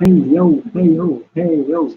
Hey yo, hey yo, hey yo.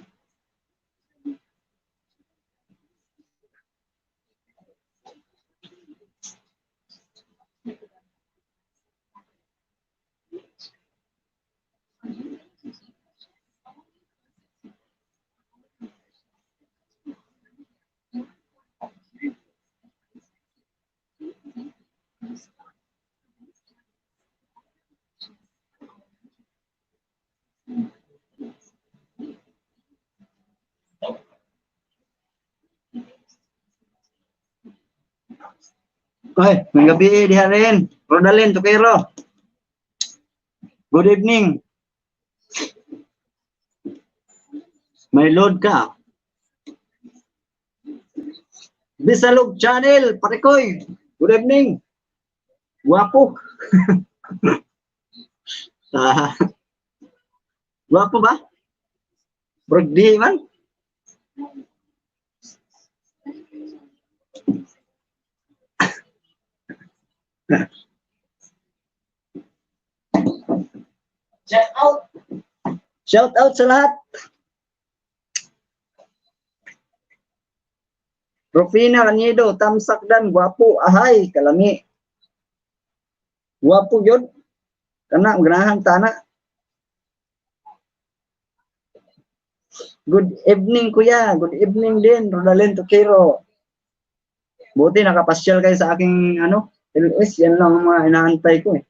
Oy, may gabi diha rin. Rodalyn, Tukero. Good evening. May load ka. Bisalog channel, Parikoy. Good evening. Guwapo. Guwapo ba? Brogdi man? Shout out. Shout out sa lahat. Rufina Caniedo, Tamsakdan, guwapo, ahay, kalami. Guwapo yun. Kana, ganahan tana. Good evening, kuya. Good evening din, Rodalyn Tukero. Buti nakapasyal kayo sa aking LS. Yan lang ang mga inaantay ko eh.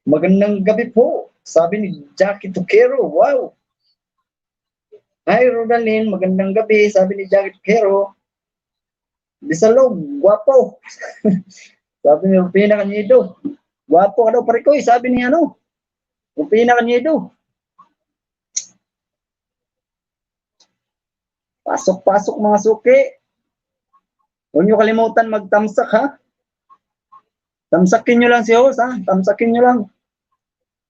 Magandang gabi po, sabi ni Jackie Tukero. Wow! Hi Rodalyn, magandang gabi, sabi ni Jackie Tukero. Bisalog, guwapo. Sabi ni Rufina Caniedo. Guwapo ka daw, Parikoy, sabi ni Rufina Caniedo. Pasok-pasok mga suki. Huwag niyo kalimutan magtamsak ha. Tamsakin nyo lang si host ha. Tamsakin nyo lang.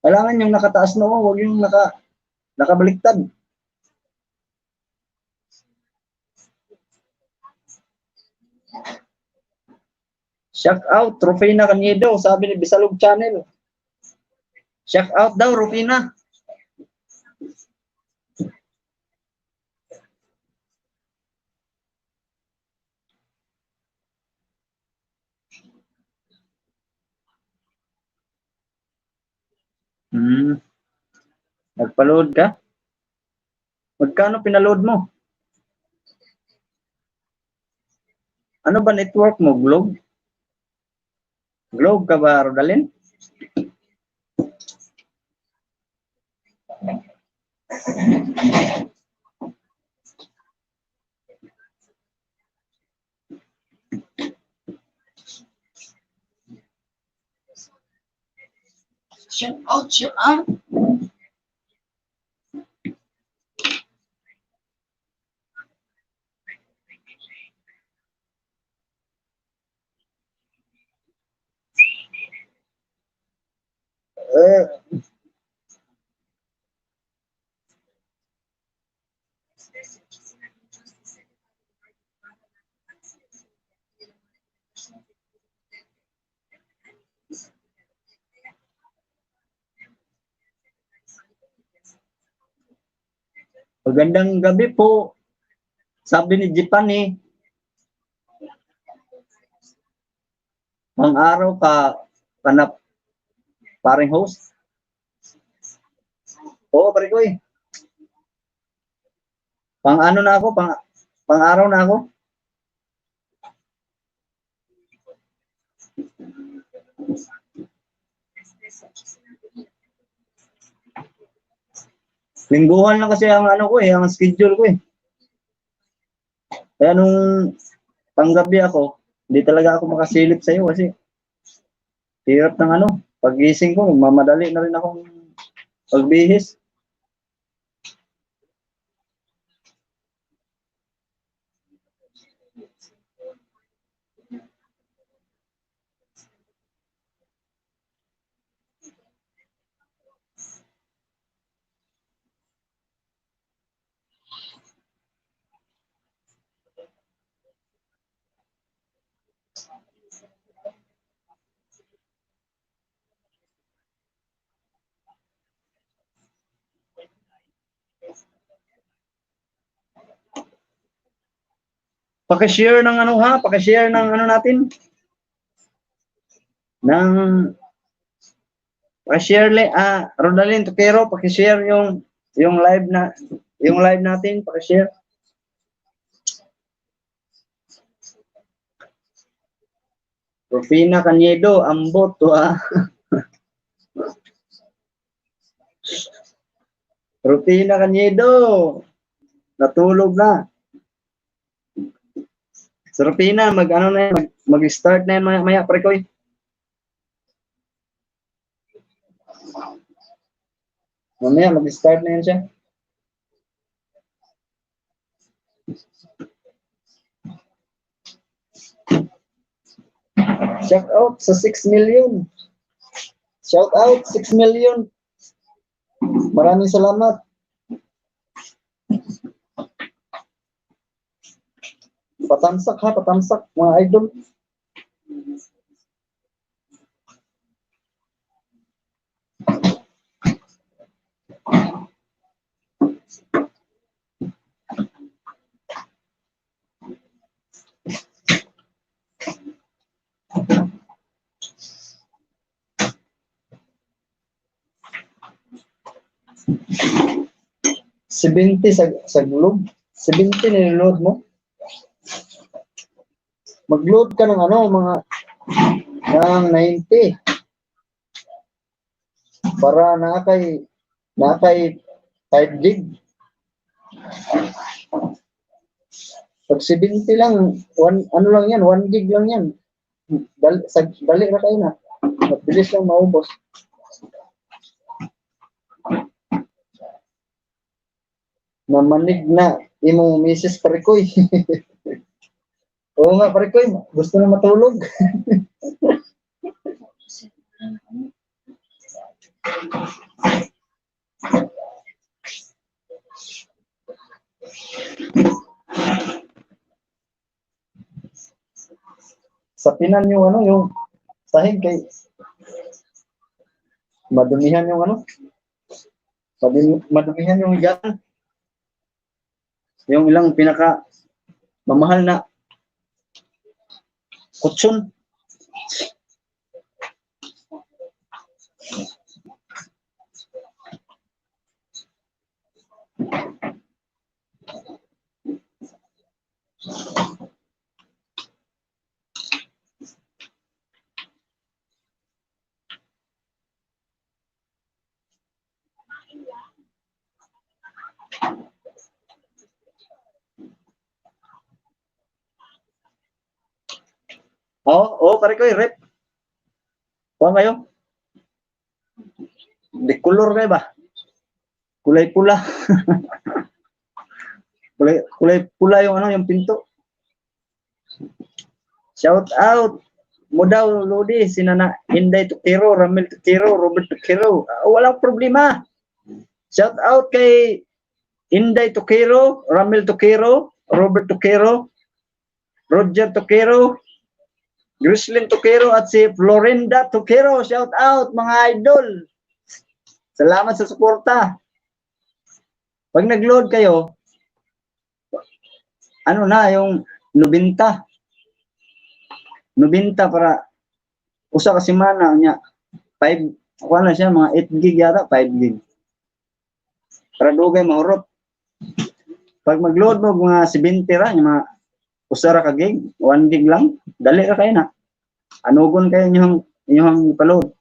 Kailangan yung nakataas noo, huwag yung nakabaliktad. Shout out, Rufina Caniedo, sabi ni Bisalog Channel. Shout out daw, Rufina. Nagpa-load ka? Magkano pinaload mo? Ano ba network mo? Globe? Globe ka ba, Rodalyn? Shout out, shout out. Magandang gabi po. Sabi ni Jipani. Pang araw ka kanap paring host. Oo, pare ko eh. Pang ano na ako, Pang-araw na ako. Lingguhan lang kasi ang ano ko eh, ang schedule ko eh. Kaya nung panggabi ako, hindi talaga ako makasilip sa iyo kasi hirap ng ano, pagising ko, mamadali na rin akong pagbihis. Paki-share ng ano ha, paki-share ng ano natin. Ng paki-share Rodalyn Tukero, paki-share yung live natin, paki-share. Rufina Caniedo, ambot to ha. Rufina Caniedo, natulog na. So Rufina, mag-start na yan maya pre ko eh. Mamaya mag-start na yan siya. Shout out sa 6 million. Shout out 6 million. Maraming salamat. Patamsak ha, patamsak mga idol. Sebente sa globe. 70 niloload mo. Mag-load ka ng ano, ng 90. Para nakay 5 gig. Pag 70 lang, ano lang yan, 1 gig lang yan. Dali na kayo na. Mabilis lang maubos. Namanig na imong misis Parikoy. Oo nga Parikoy, gusto na matulog. Sa Pinan yung ano, yung sahig kay madumihan yung ano. Madumihan yung higaan. Yung ilang pinaka mamahal na kutsyon. Pare ko, rep. Kuha kayo. Di color kayo ba? Kulay pula. kulay pula yung ano, yung pinto. Shout out mo daw, Lodi, sinana Inday Tukero, Ramil Tukero, Robert Tukero. Walang problema. Shout out kay Inday Tukero, Ramil Tukero, Robert Tukero, Roger Tukero, Grislin Tukero at si Florinda Tukero. Shout out mga idol. Salamat sa suporta. Pag nag-load kayo, ano na yung 90 para usa ka semana nya 5 kuha na siya mga 8 gig yata, 5 gig. Para dugay mahurot. Pag mag-load mo mga 70 ra, yung mga usara ka gig, 1 gig lang, dali ra kayo na. Anugon kayo inyong ipaload.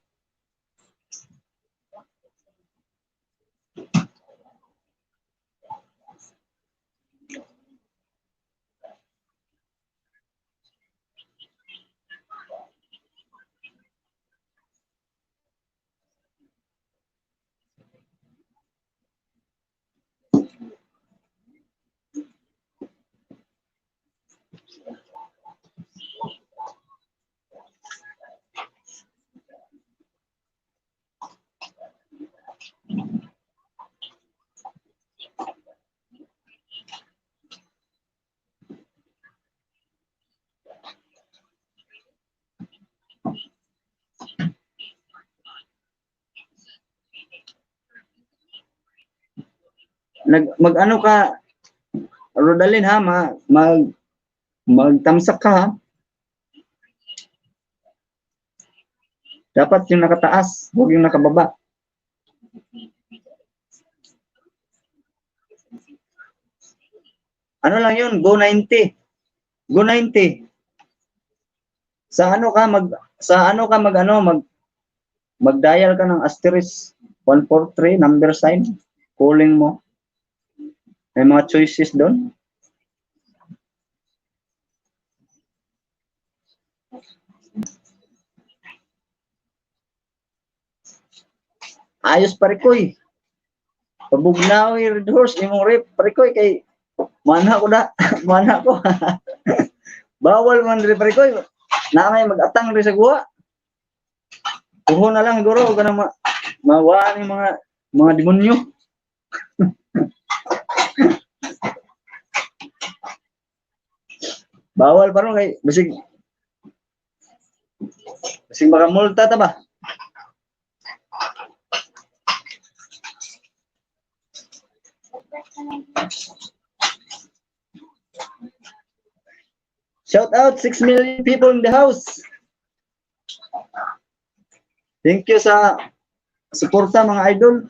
Mag-ano ka, Rodalyn ha, magtamsak ka ha. Dapat yung nakataas, huwag yung nakababa. Ano lang yun, go 90. Go 90. Sa ano ka mag-dial ka ng asterisk 143 number sign, calling mo. May mga choices doon. Ayos parikoy. Pabugnaw yung red horse, imong rip parikoy kay mana ko da, mana ko. Bawal man rin parikoy. Na may mag-atang rin sa guwa. Tuho na lang siguro ka na mawaan yung mga demonyo. Bawal pa ron kay basig makamulta ta ba? Shout out 6 million people in the house. Thank you sa suporta mga idol.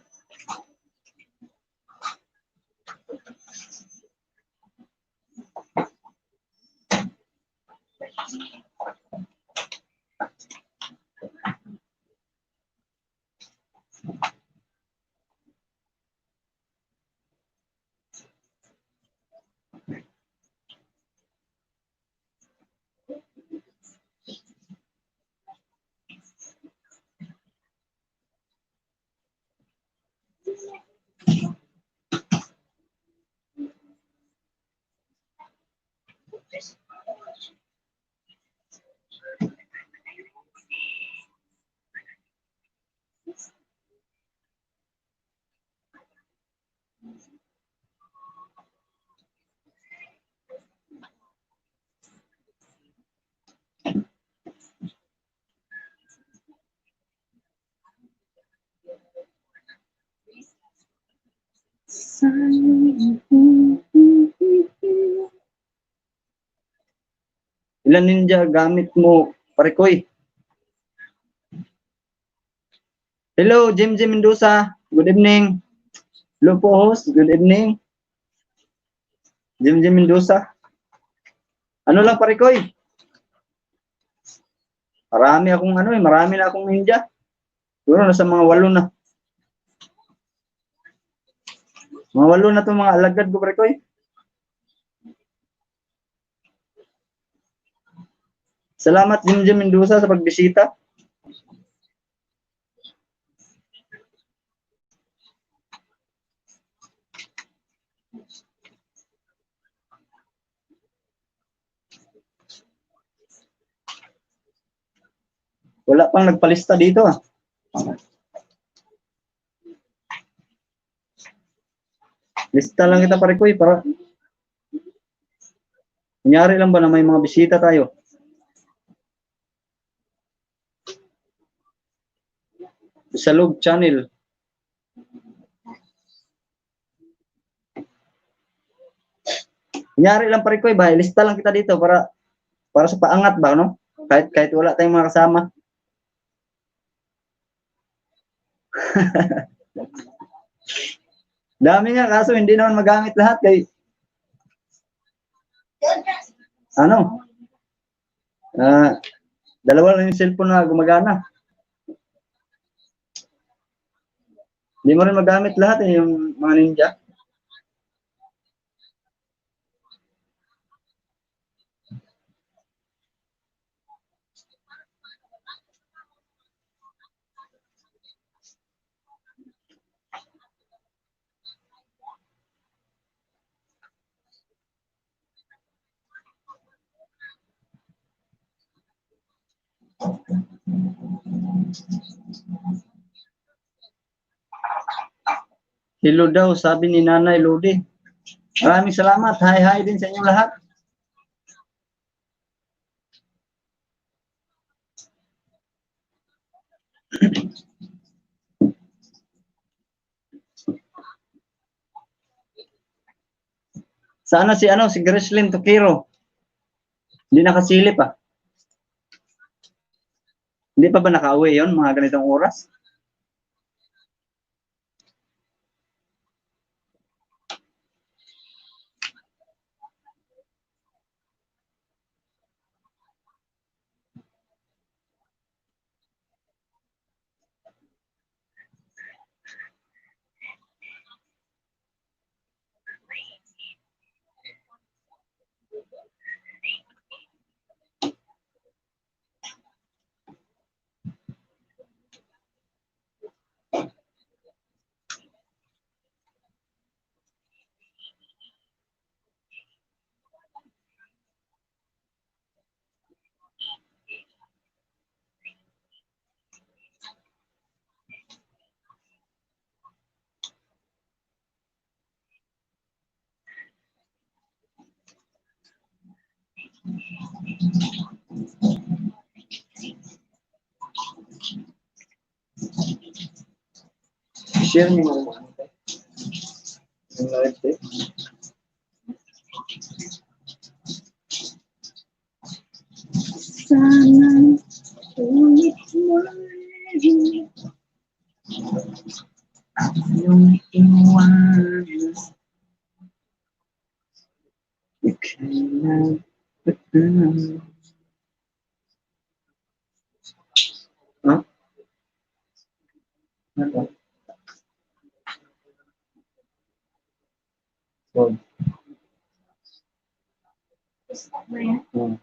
Ilan ninja gamit mo, parikoy? Hello, Jim Mendoza. Good evening. Hello po, host. Good evening. Jim Mendoza. Ano lang, parikoy? Marami na akong ninja. Siguro nasa mga 8 na. Mga 8 na itong mga alagad ko, parikoy. Salamat, Jim Mendoza, sa pagbisita. Wala pang nagpalista dito. Lista lang kita, parikoy, para kunyari lang ba na may mga bisita tayo? Sa log channel. Kunyari lang, parikoy, ba? Lista lang kita dito para sa paangat ba, no? Kahit wala tayong mga kasama. Dami nga, kaso hindi naman magamit lahat kay Ano? Dalawa lang yung cellphone na gumagana. Hindi mo rin magamit lahat eh, yung mga ninja. Hello daw, sabi ni Nanay Lodi. Maraming salamat. Hi din sa inyong lahat. Sana si Grislin Tokiro. Hindi nakasilip ah. Hindi pa ba nakauwi yon mga ganitong oras? Share niyo mo yung live tape. Sana ulit mo rin yung iwan. Huh? Oh. Oh.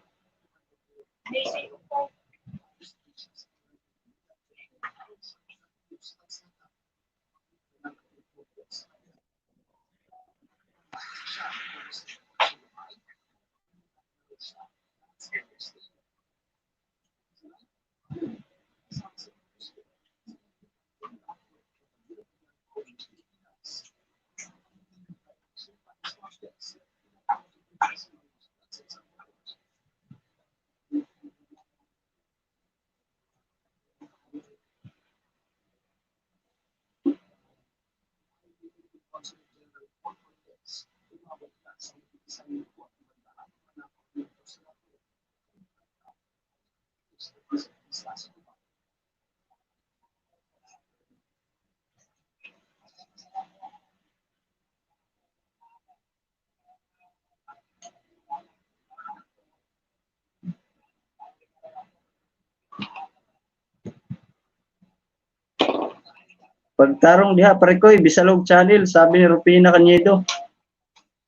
Pagtarong diha, Parikoy, Bisalog Channel, sabi ni Rupina Cañedo.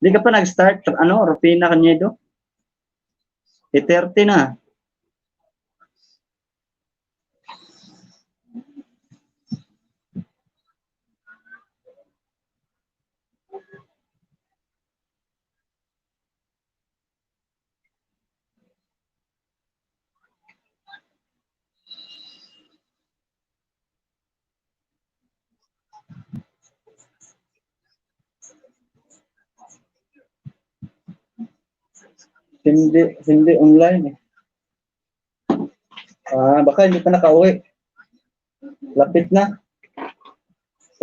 Hindi ka pa nag-start, Rupina Cañedo? 8:30 na. Hindi online eh. Baka hindi pa nakauwi. Lapit na.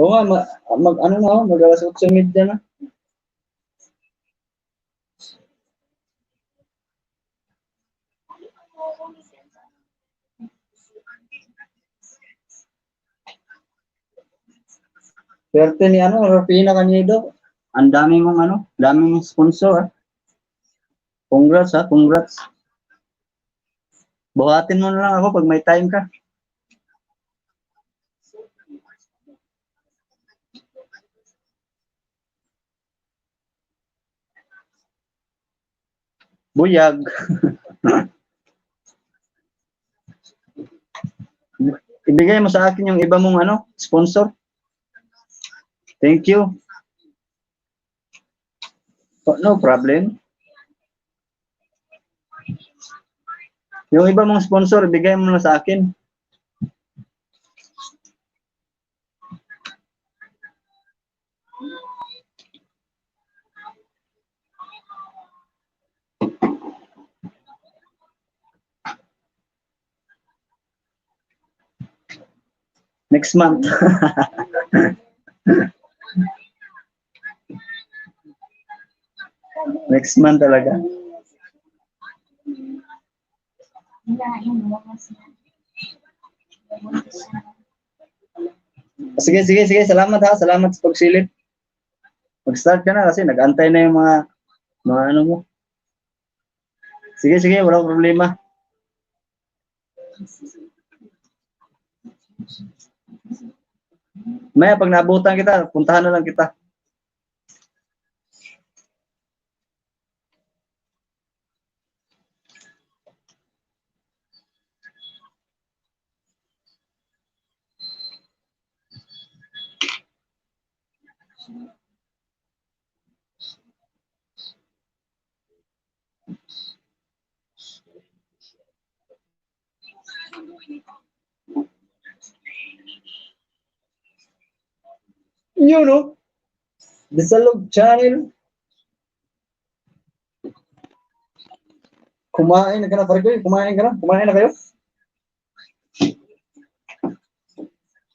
Oo nga, mag alas 8:30 na. Swerte ni Rupina Cañedo. Ang dami mong sponsor ah. Congrats ha, congrats. Buhatin mo na lang ako pag may time ka. Buyag. Ibigay mo sa akin yung iba mong sponsor. Thank you. Oh, no problem. Yung iba mong sponsor, ibigay mo na sa akin. Next month. Next month talaga. Sige, sige, sige. Salamat ha. Salamat sa pagsilip. Mag-start ka na kasi nag-antay na yung mga ano mo. Sige, sige. Walang problema. Maya, pag naabutan kita, puntahan na lang kita. Yun, no? Desalog channel. Kumain na ka na, pare ko. Kumain ka na. Kumain na kayo.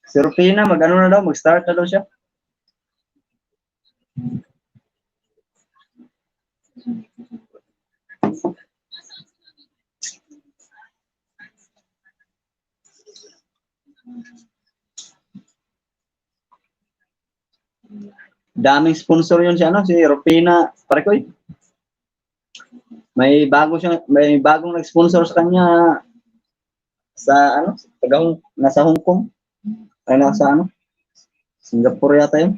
Si Rufina, mag-ano na daw, mag-start na daw siya. Daming sponsor yun si Rufina, pare ko. May bagong nag-sponsor sa kanya sa nasa Hong Kong. Ay nasa Singapore yata yun.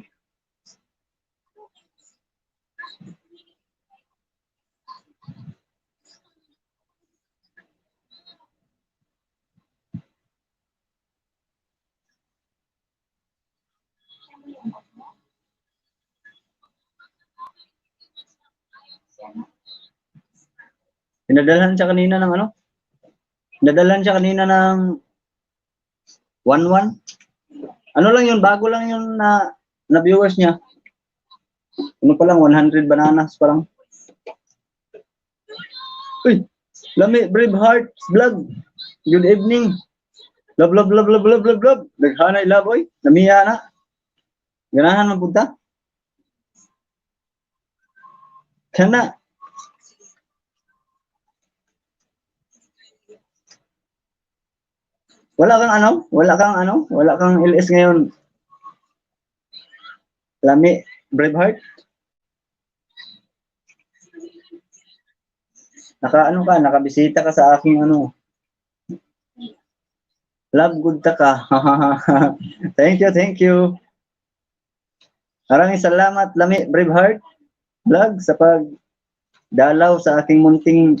Pinadalhan siya kanina ng Pinadalhan siya kanina ng 1-1. Ano lang yun, bago lang yun na viewers niya. Ano pa lang, 100 bananas pa lang. Uy, Lami, Braveheart Vlog. Good evening. Love, love, love, love, love, love, love. Naghanay love, oy. Namiya na. Ganahan magpunta. Kana. Wala kang LS ngayon. Lami, Braveheart. Nakabisita ka sa aking Love good ka. Thank you, thank you. Maraming salamat, Lami, Braveheart Vlog sa pagdalaw sa aking munting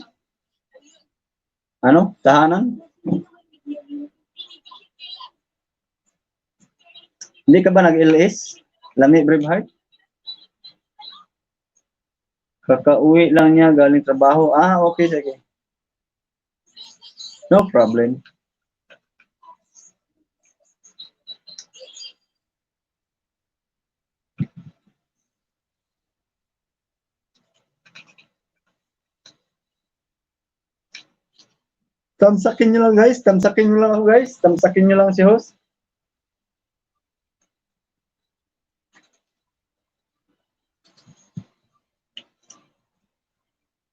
tahanan. Hindi ka ba nag-LS? Lami, Braveheart? Kakauwi lang niya galing trabaho. Okay, sige. No problem. Tamsakin nyo lang guys. Tamsakin nyo lang ako guys. Tamsakin nyo lang si host.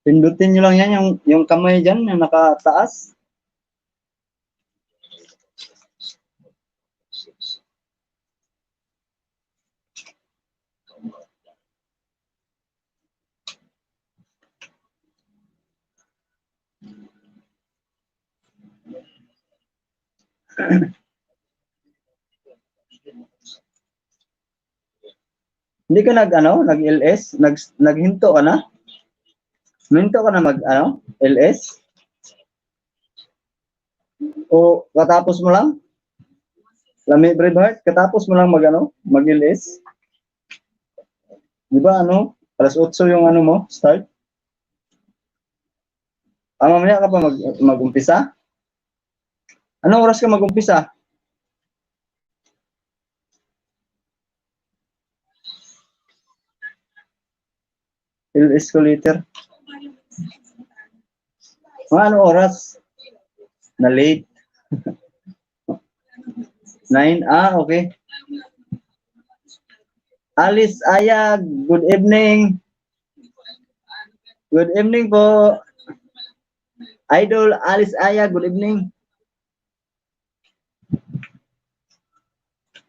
Pindutin nyo lang yan yung kamay dyan yung nakataas. Hindi ka nag-LS? Naghinto ka na? Minto ka na LS? O katapos mo lang? Lami Braveheart, katapos mo lang mag-LS? Di ba alas 8 yung mo, start? Mamaya ka pa mag-umpisa? Anong oras ka mag-umpisa? LS ko later. Anong oras? Na late? 9? Okay. Alice Ayag, good evening. Good evening po. Idol Alice Ayag, good evening.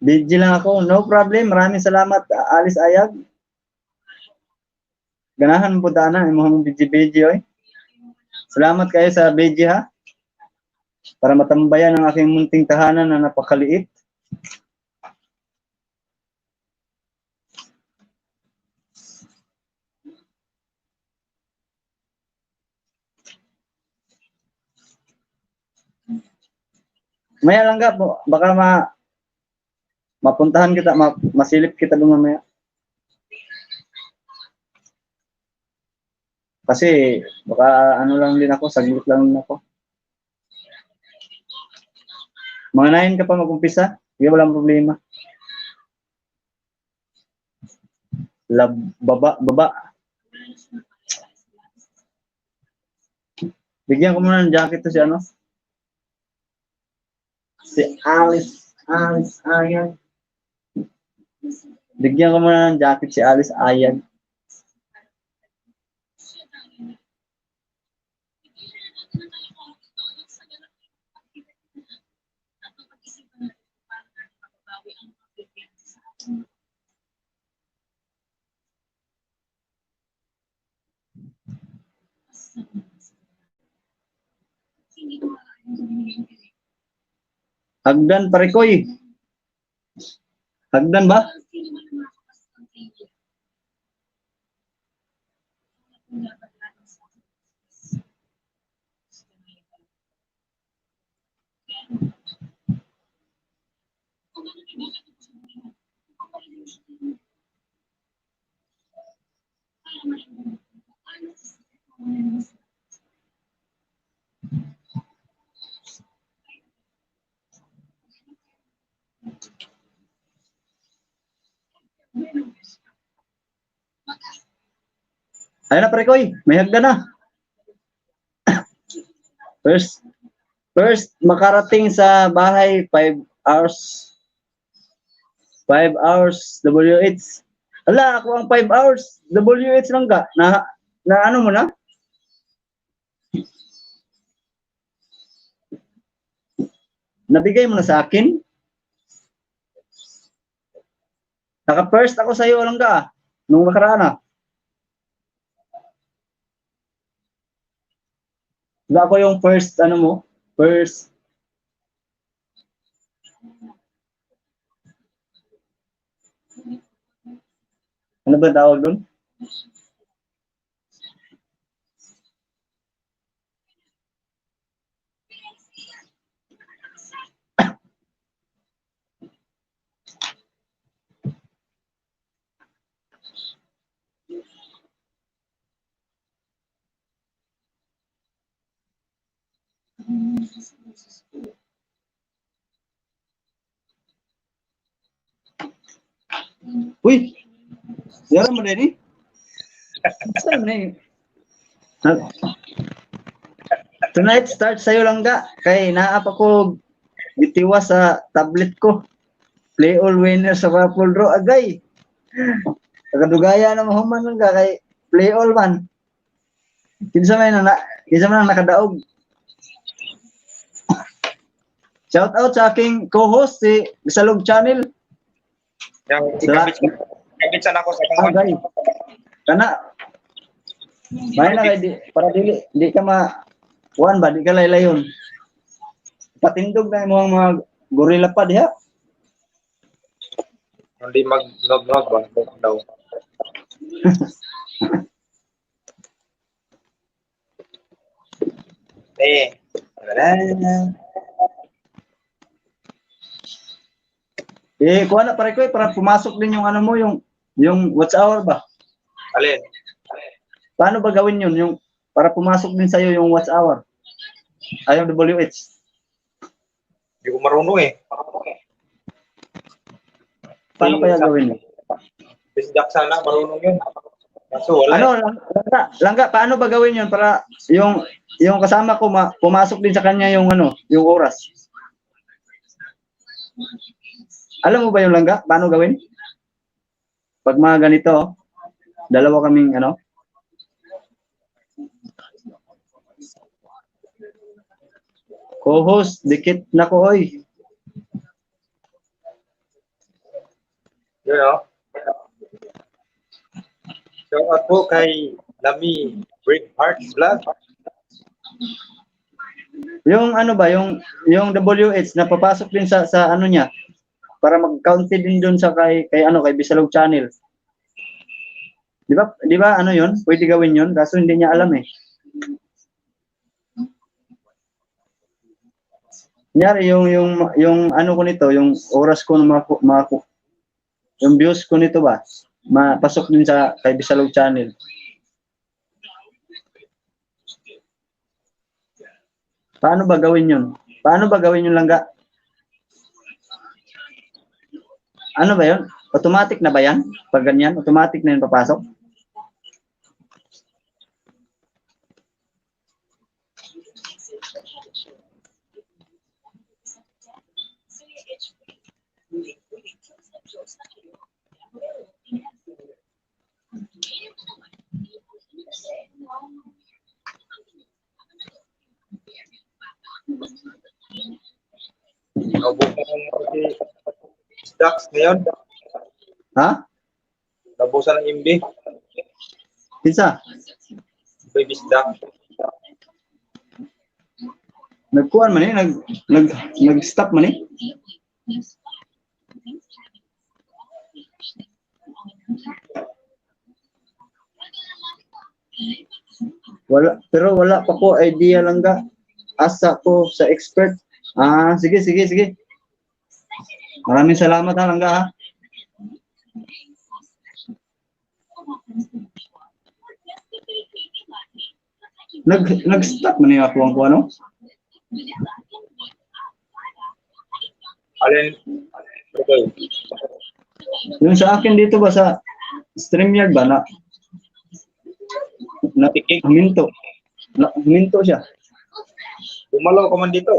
Busy lang ako. No problem. Maraming salamat, Alice Ayag. Ganahan po dana imong busy oy. Salamat kayo sa busy ha. Para matambayan ang aking munting tahanan na napakaliit. Maya lang ka po, baka mapuntahan kita, masilip kita doon mamaya. Kasi baka lang din ako, saglit lang din ako. Mga 9 ka pa mag-umpisa, hindi walang problema. Baba. Bigyan ko muna ng jacket to si Alice Ayag. Bigyan ko muna ng jacket si Alice Ayag. Hagdan Parikoy. Hagdan ba? Ayun na Parikoy, may hagdan na. First makarating sa bahay 5 hours. 5 hours WH. Ala, ako ang 5 hours WH lang ka. Na ano mo na? Nabigay mo na sa akin? Naka-first ako sa iyo lang ka. Nung nakaraan Diba ako yung first mo? First. Ano ba tawag doon? Uy! Yara mo din Saan na Tonight, start sa'yo lang ka. Kay naap ako bitiwa sa tablet ko. Play all winner sa Raffle Draw. Agay! Kadugaya na mahuman lang ka kay play all man. Kinsa man ang nakadaog. Shout out sa aking co-host si Bisalog Channel. Kabit ako sa Agay. Kana may na kay para di ka di ka laylayon. Patindog na yung mga gorilla pa diha. Hindi mag-nog-nog ba? Daw. Eh, Kuha na pare ko para pumasok din yung ano mo, yung watch hour ba? alin? Paano ba gawin yun? Yung para pumasok din sa'yo yung watch hour. Ay, yung WH. Hindi ko marunong eh. Paano kaya gawin yun? Bisdak sana, marunong yun. Kaso wala Ano, eh. langga, paano ba gawin yun para yung kasama ko pumasok din sa kanya yung ano, yung oras? Alam mo ba yung langga? Paano gawin? Pag mga ganito, dalawa kaming ano? Co-host, dikit na ko, oy. Yun o. Shout out po kay Lami Break Hearts Vlog. Yung ano ba, yung WH na papasok din sa ano niya para mag-counted din doon sa kay Bisalog Channel. Di ba ano 'yon? Pwede gawin 'yon, kaso hindi niya alam eh. Kunyari yung ano ko nito, yung oras ko na yung views ko nito ba, mapasok din sa kay Bisalog Channel. Paano ba gawin yun? Paano ba gawin yung langga? Ano ba yun? Automatic na ba yan? Pag ganyan, automatic na yun papasok? Nabusan ng si Dax ngayon. Ha? Nabusan ng imbi. Isa? Baby Dax. Nagkuhan man eh, nag-stop man eh. Pero wala pa ko idea lang ga. Asa ko sa expert. Sige. Maraming salamat ha, langga ha. Nag-stop man eh ako ang ano. Alin? Okay. Yung sa akin dito ba sa StreamYard ba na huminto. Huminto siya. Bumalaw ka man dito.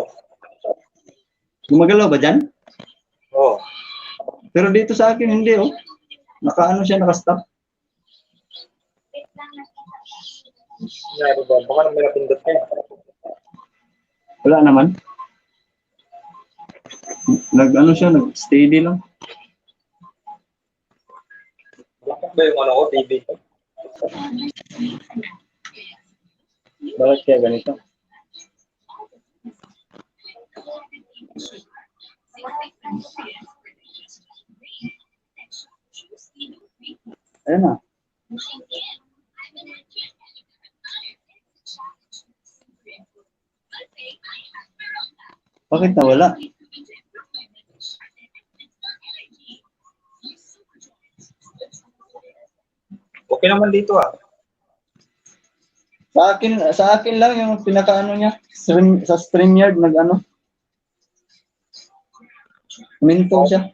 Gumagalaw ba dyan? Oo. Pero dito sa akin hindi oh. Naka-ano siya, naka-stop. Ano ba? Baka na may napindot ka. Wala naman. Nag-ano siya, nag-steady lang. Bakit ba yung ano ko, TV ko? Bakit kaya ganito? Ayun na. Bakit nawala? Okay naman dito ah. Sa akin lang yung pinakaano niya, sa StreamYard nag-ano. Huminto siya.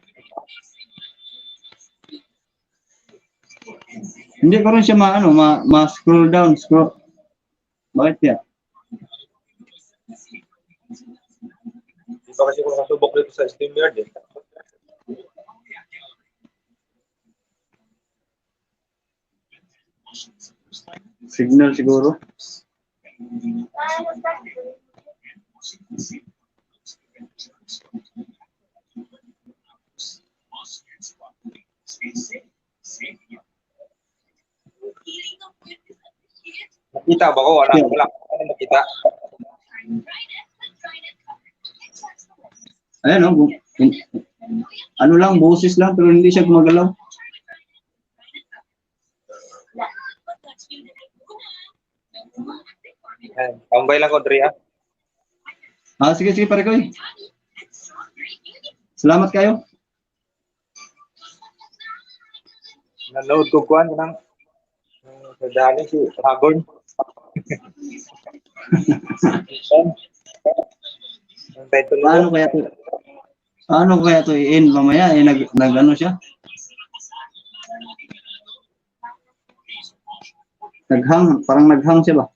Hindi ko rin siya ma-scroll down, scroll. Bakit yan? Di ba kasi kung nakasubok dito sa StreamYard eh. Signal siguro. Nakita ba ko? Wala. Wala ko nakita. Ayan, oh, ano lang, boses lang, pero hindi siya gumagalaw. Ayan. Tambay lang ko, Dre, ah. Sige, sige, pare ko. Salamat kayo. Nanood ko kuhan ng sa dali si Hagorn. Ang title Paano nito. kaya to? Paano kaya to i-end mamaya? Nag-ano siya? Parang naghang siya ba?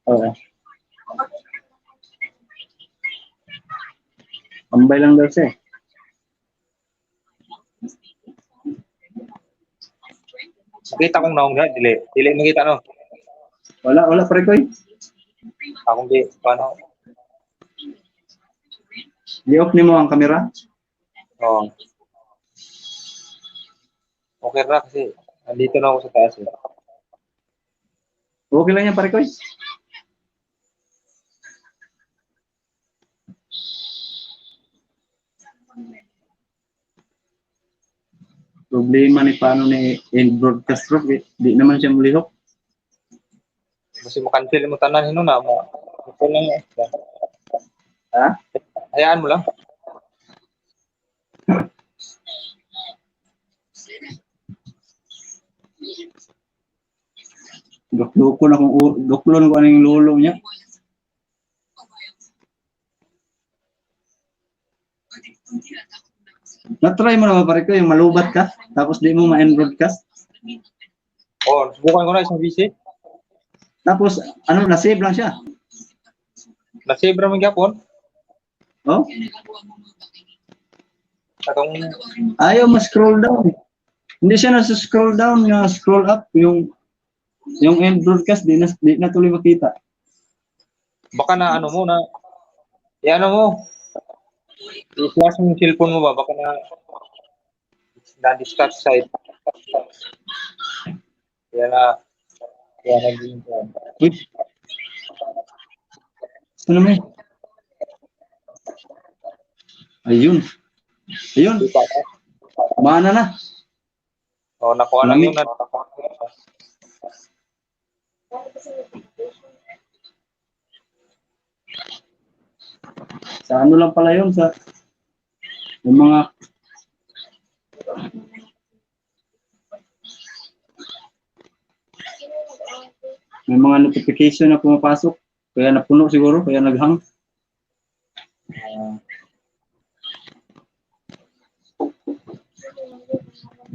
Oo. Tambay lang daw siya. Nakita kong naong na, dili makita no. Wala pare ko. Akong di, paano? I-off ni mo ang kamera. Oo. Okay na kasi, andito na ako sa taas. Eh. Okay lang yan pare ko. Problema ni paano ni in broadcast group, di naman siya mulihok. Kasi makancel mo tanan hino na mo. Ito lang eh. Ha? Hayaan mo lang. Duklon ko anong lolo niya. Na-try mo na ba pare ko yung malubat ka tapos di mo ma-end broadcast. Oh, subukan ko na isang visit. Tapos ano na-save lang siya. Na-save naman gyapon. Oh? Katong Ayaw ma-scroll down. Hindi siya na-scroll down, scroll up yung end broadcast di na tuloy makita. baka na ano mo na ano mo. I-flash mo yung cellphone mo ba? Baka na-discuss site. Kaya naging Wait. Ano may? Ayun. di pa. Mana na. Oh, nakuha lang Lamig. yun. Sa ano lang pala yun, sa yung mga may mga notification na pumapasok. Kaya napuno siguro, kaya naghang.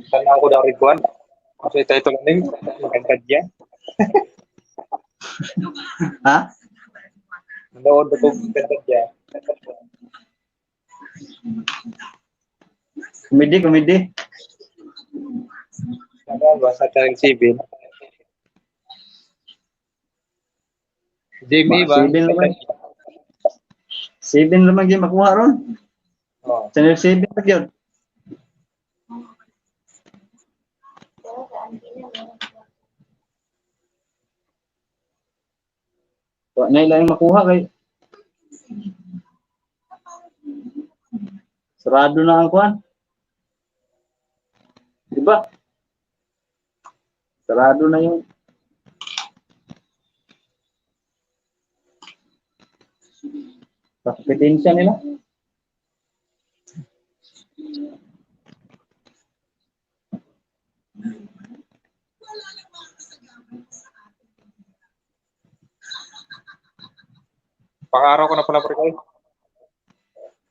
Sana ako daw rikuan. Kasi title name, kantad niya. Ha? Nanood ako kantad niya. Komedi. Ano ba sa tayong civil? Jamie ba? Civil naman. 7 naman yung makuha ron. Oh. Channel 7 na yun. So, nailang makuha kay sarado na ang kuhan. Diba? Sarado na yung kompetensya nila. Pang-araw ko na pala pre.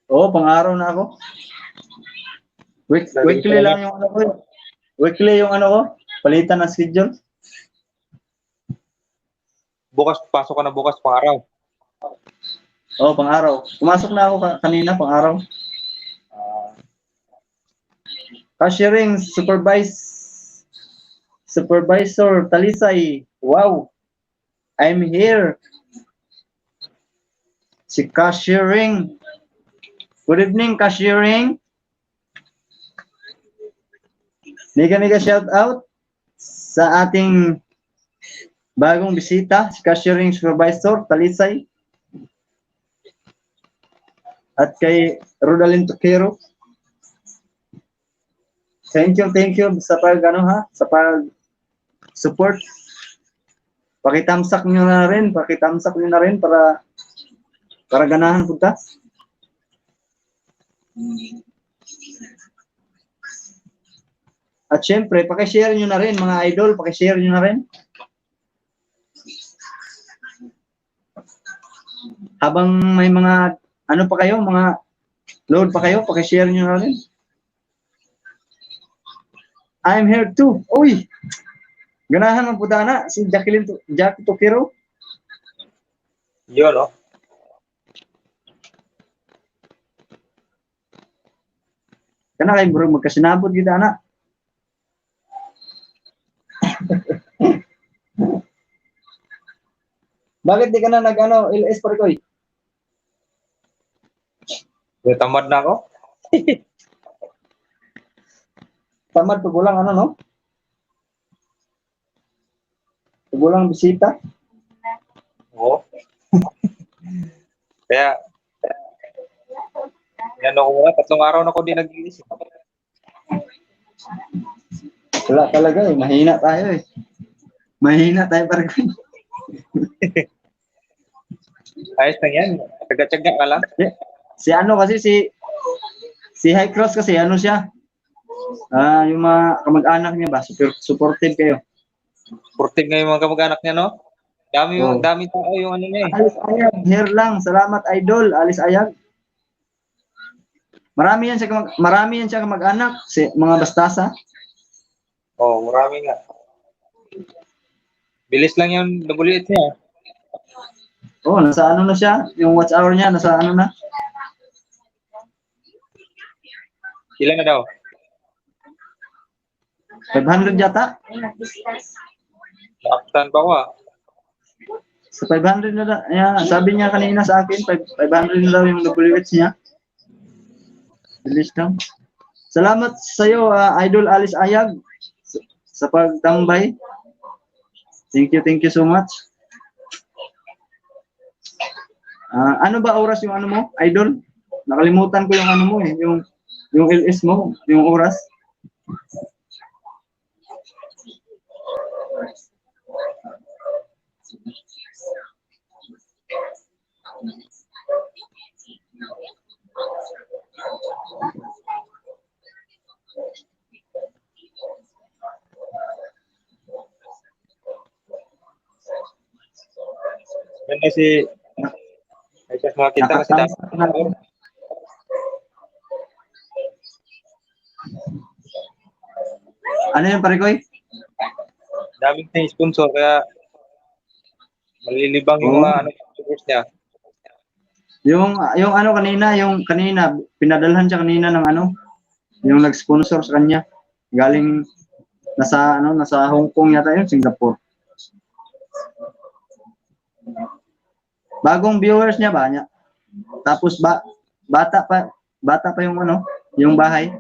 Oo, pang-araw na ako. Weekly lang yung ano ko. Weekly yung ano ko. Palitan ng schedule. Bukas, pasok ka na bukas pang-araw. Oo, pang-araw. Pumasok na ako kanina, pang-araw. Cashiering Supervisor Talisay. Wow. I'm here. Si Cashiering. Good evening, Cashiering. Mega shout out sa ating bagong bisita, si Cashiering Supervisor, Talisay. At kay Rodalyn Toquero. Thank you sa sa pag support. Pakitamsak niyo na rin para ganahan po ta. At syempre, paki-share niyo na rin mga idol, paki-share niyo na rin. Habang may mga ano pa kayo, mga load pa kayo, paki-share niyo na rin. I'm here too. Uy! Ganahan man po na si Jackie Toquero. Yun, no? Kana kay bro magkasinabot gid ana. Bakit di ka na nag-ano, LS Parikoy? Tamad na ako. Tamad pagulang ano, no? Pagulang bisita. Oo. Kaya, yan ako muna. 3 araw na ako di nag-iisip. Wala talaga eh, mahina tayo eh. Mahina tayo Parikoy. Ayos na yan. Tsaga-tsaga ka lang. Si ano kasi si High Cross kasi ano siya? Yung mga kamag-anak niya ba, supportive kayo. Supportive nga yung mga kamag-anak niya, no? Oo. Dami tao yung ano niya eh. Alis Ayag, here lang. Salamat idol, Alis Ayag. Marami yan siya kamag-anak, mga bastasa. Oo, marami nga. Bilis lang yung nabuliit niya. Oh, nasa ano na siya? Yung watch hour niya, nasa ano na? Ilan na daw? 500 yata? Nakaktan pa ako ah. Sa 500 na daw. Yeah, sabi niya kanina sa akin, 500 na daw yung WH niya. Bilis lang. Salamat sa iyo, Idol Alice Ayag, sa pagtambay. Thank you so much. Ano ba oras yung ano mo, Idol? Nakalimutan ko yung ano mo eh, yung LS mo, yung oras. Yan kasi, ay kasi makita kasi dami. Ano yung Parikoy? Daming na sponsor kaya malilibang yung mga ano sponsors niya. Yung ano kanina pinadalhan siya kanina ng ano, yung nag-sponsor sa kanya. Galing nasa Hong Kong yata yun, Singapore. Bagong viewers niya ba niya? Tapos bata pa yung ano, yung bahay.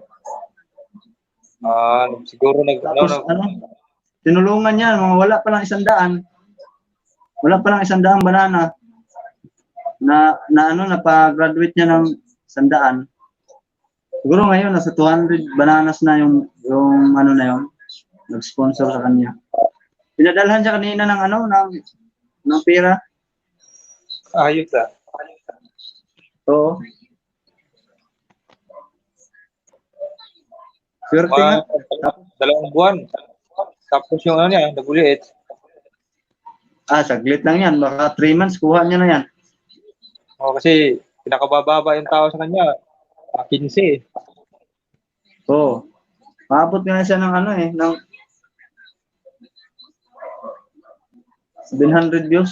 Siguro Tapos tinulungan niya, wala pa lang 100. Wala pa lang 100 banana na pa-graduate niya ng 100. Siguro ngayon nasa 200 bananas na yung ano na yun, nag-sponsor sa kanya. Pinadalhan siya kanina ng ano, ng pera. ayos ah. Oo. Swerte nga. 2 buwan. Tapos yung ano niya, naguliit. Saglit lang yan. Baka 3 months, kuha niya na yan. Kasi pinakabababa yung tao sa kanya. 15 eh. Oo. Maabot nga siya ng ano eh, ng 700 views.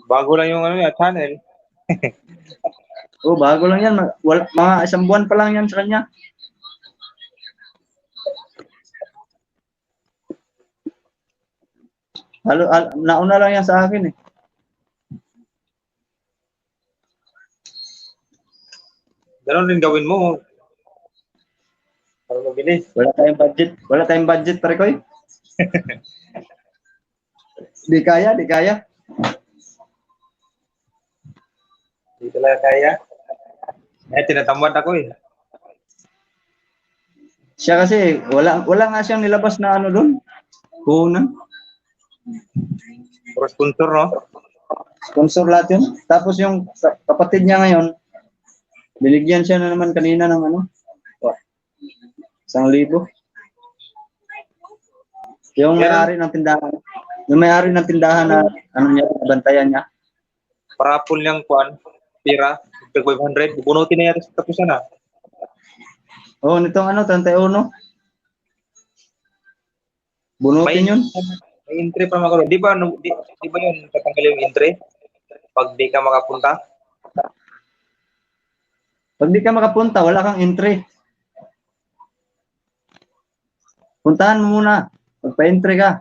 Bago lang yung ano niya, channel. Bago lang yan. Mga 1 buwan pa lang yan sa kanya. Nauna lang yan sa akin eh. Ganun din gawin mo. Para mabilis. Wala tayong budget, pare koy. Di kaya. Hindi talaga kaya. Tinatamad ako eh. Siya kasi, wala nga siyang nilabas na ano doon. Kunan. Puro sponsor, no? Sponsor lahat yun. Tapos yung kapatid niya ngayon, binigyan siya na naman kanina ng ano, 1,000. Yung may-ari ng tindahan. Yung may-ari ng tindahan na ano niya, bantayan niya. Parapol niyang kuan, pira, 500. Bunutin na yata sa tapusan na. Oh, nitong ano, 31. Bunutin yun. May entry pa magkano. Di ba yun tatanggal yung entry? Pag di ka makapunta? Pag di ka makapunta, wala kang entry. Puntahan mo muna. Magpa-entry ka.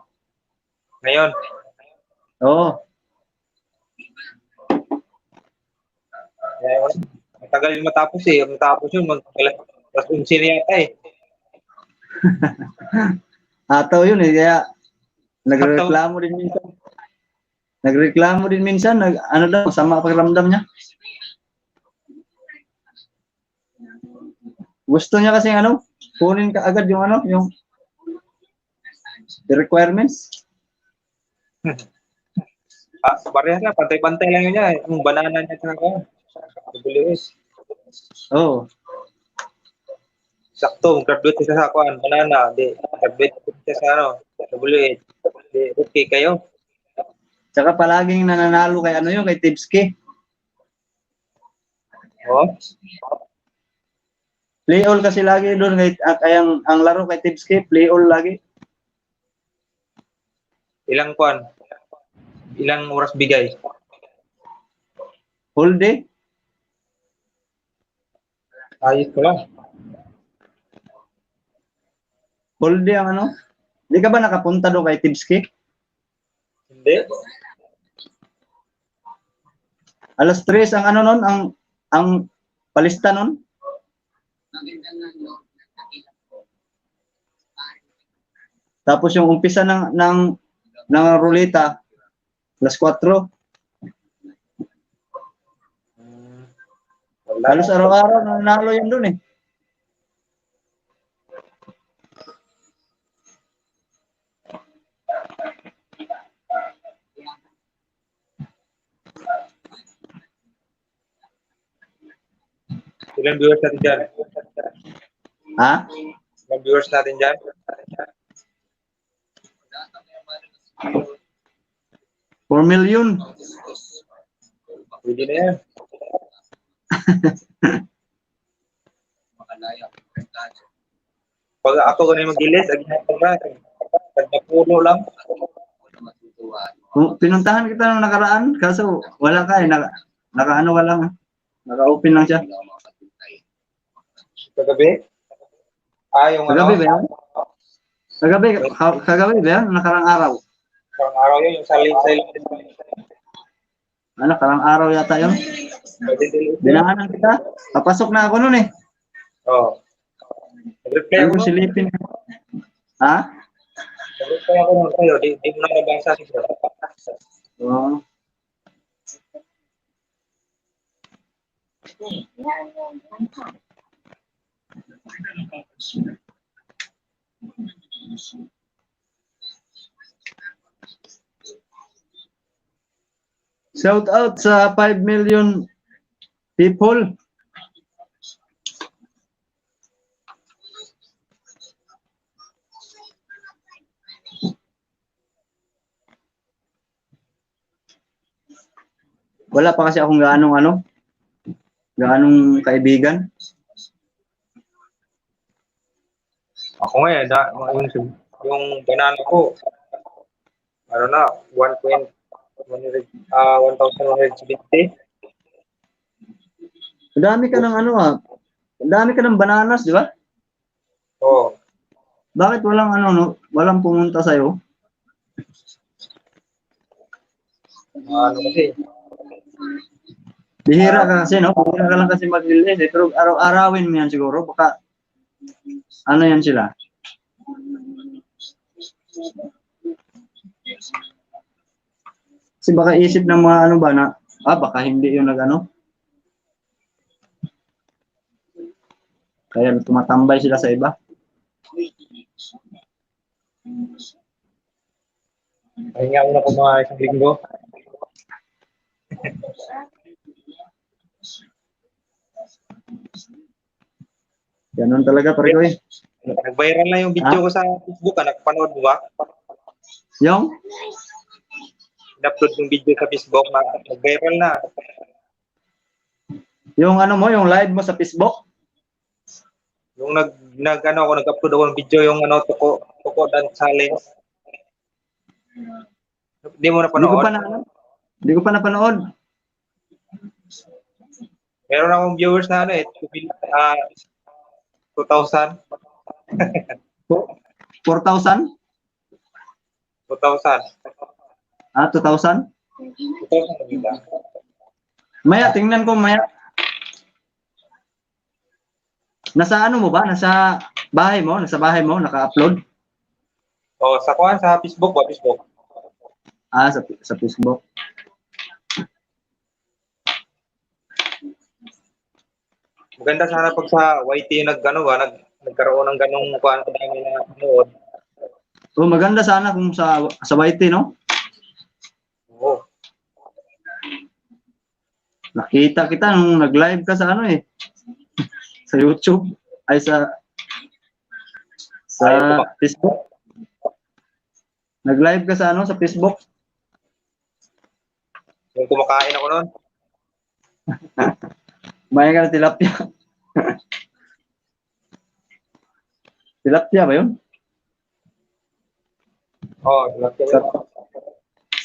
Ngayon. Oo. Matagal yung matapos eh. Matapos yun, mas unsin yata eh. Ataw yun eh. Kaya nagreklamo din minsan. Ano daw, sama pakiramdam niya. Gusto niya kasi ano, kunin ka agad yung ano, yung the requirements. Parehas na, pantay-pantay lang yun niya. Yung banana niya sa ako. Buliwis. Oo. Sakto, graduate siya sa akuan. Banana, di. Graduate siya sa ano, sa buliwis. Di, okay kayo. Tsaka palaging nananalo kay ano yun, kay Tipski. Oo. Play all kasi lagi doon, kaya ang laro kay Tipski, play all lagi. Ilang kuan? Ilang oras bigay? Whole day. Ayos ko lang. Whole day ang ano. Hindi ka ba nakapunta doon kay Tipski? Hindi. 3:00 ang ano nun, ang palista nun. Tapos yung umpisa ng ruleta, 4:00. Wala. Halos araw-araw nanalo yan doon eh. Ilang viewers natin dyan? Ha? Ilang viewers natin dyan? 4 million. Pwede na yan. Pag ako ganun mag-ilis, agihapon na. Pag napuno lang. Pinuntahan kita nung nakaraan, kaso wala ka eh. Naka-ano ka lang. Naka-open lang siya. Kagabi? Yung Kagabi ano? ba yan? Kagabi ba yan? Nakarang araw. Parang araw yun, yung silent. Nakarang araw yata yun. Binahanan kita. Papasok na ako nun eh. Oo. Nag-reply Ano ako ko nun. silipin? Ha? Nag-reply ako nun sa'yo. Di mo na nabasa siya. Oo. Shout out sa 5 million people. Wala pa kasi akong gaanong kaibigan. Ako nga eh, yung banana ko, ano na, 1,170. Ang dami ka ng ang dami ka ng bananas, di ba? Oo. Bakit walang walang pumunta sa'yo? Ano kasi, Bihira ka kasi, no? Bihira ka lang kasi mag-release, eh. Pero araw-arawin mo yan siguro. Baka, ano yan sila? Kasi baka isip ng mga ano ba na, baka hindi yung nag-ano. Kaya tumatambay sila sa iba. pahinga muna ko mga isang linggo. Ganun talaga, pare ko eh. Nag-viral na yung video ko sa Facebook, nakapanood mo ba? Yung? In-upload yung video sa Facebook, nag-viral na. Yung ano mo, yung live mo sa Facebook? Yung nag-upload ako ng video, yung Tuko Dance Challenge. Hindi mo napanood? Hindi ko pa napanood. Meron akong viewers na 2,000. 4,000? 2,000. 2,000? 2,000 diba? Maya, tingnan ko maya. Nasa ano mo ba? Nasa bahay mo? Nasa bahay mo? Naka-upload? O, sa Facebook ba? Facebook. Sa Facebook. Maganda sana pag sa YT nagkaroon ng ganong kuan kadami na nood. So, maganda sana kung sa YT, no? Oo. Nakita kita nung nag-live ka sa ano eh. Sa YouTube. Ay, sa Facebook. Nag-live ka sa ano, sa Facebook. Yung kumakain ako noon. Maya ka na tilapia. Tilapia ba yun? Oh,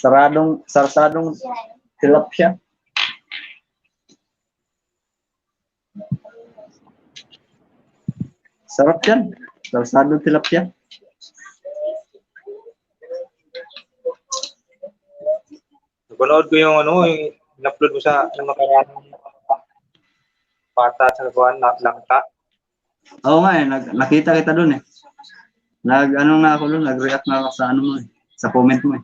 Sarsadong tilapia. Sarap yan. Sarsadong tilapia. Napanood ko yung in-upload mo sa nakaraan bata sa kuan langka. Oo nga eh, nakita kita dun eh. Nag-react na ako sa ano mo eh, sa comment mo eh.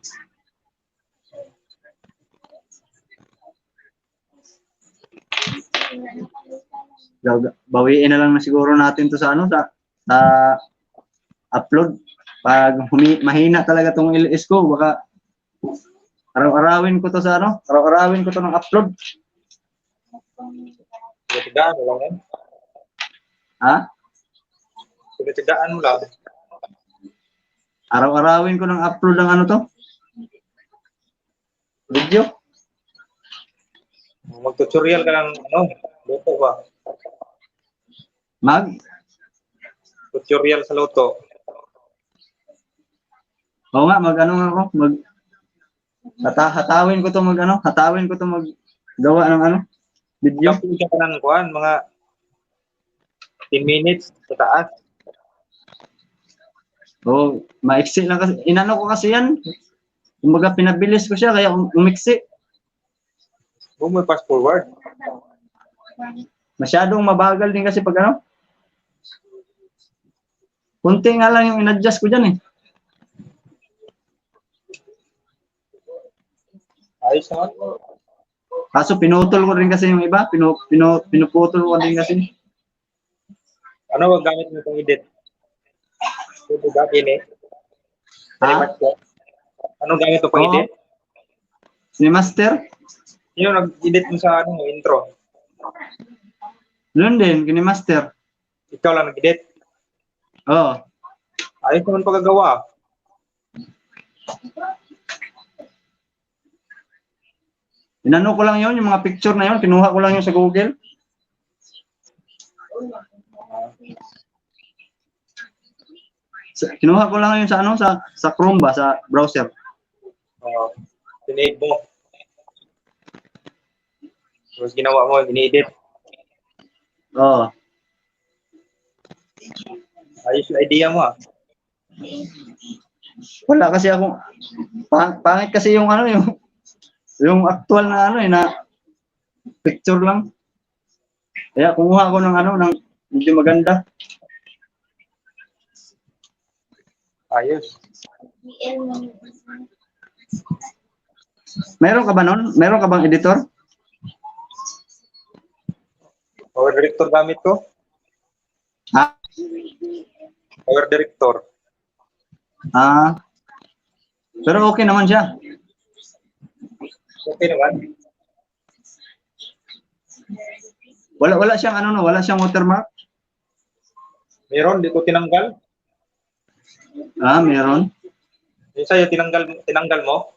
Bawiin na lang na siguro natin to sa upload. Pag mahina talaga tong LS ko, baka araw-arawin ko to araw-arawin ko to ng upload. Tigaan mo lang yan. Ha? Tigaan mo lang. Araw-arawin ko ng upload ng to? Video. Mag-tutorial ka lang, luto ba? Tutorial sa luto. Oo nga, hatawin ko to maggawa ng video. Kapag ka ng kuan, mga 10 minutes sa taas. Maiksi lang kasi. Inano ko kasi yan. Kumbaga pinabilis ko siya, kaya umiksi. May fast forward. Masyadong mabagal din kasi pag kunti nga lang yung in-adjust ko dyan eh. Ayos naman. Kaso pinutol ko rin kasi yung iba. Pinuputol ko din kasi. Ano wag gamit mo itong edit? Ito ba, Kine? Anong gamit mo pang edit? Cinemaster? Sino nag-edit mo sa intro? Yun din, Cinemaster. Ikaw lang nag-edit? Oo. Ayos naman pagkagawa. Inano ko lang yun, yung mga picture na yun, kinuha ko lang yun sa Google. Kinuha ko lang yun sa Chrome ba, sa browser. Sinave mo. Tapos ginawa mo, ini-edit. Oo. Ayos yung idea mo Wala kasi ako, pangit kasi yung Yung actual na ano na picture lang. Kaya kumuha ako ng ng medyo maganda. Ayos. Meron ka ba nun? Meron ka bang editor? Power director gamit ko. Ha? Power director. Ah, pero okay naman siya. Okay naman. Wala siyang wala siyang watermark. Meron, di ko tinanggal. Ah, meron. Yung sa'yo, tinanggal mo?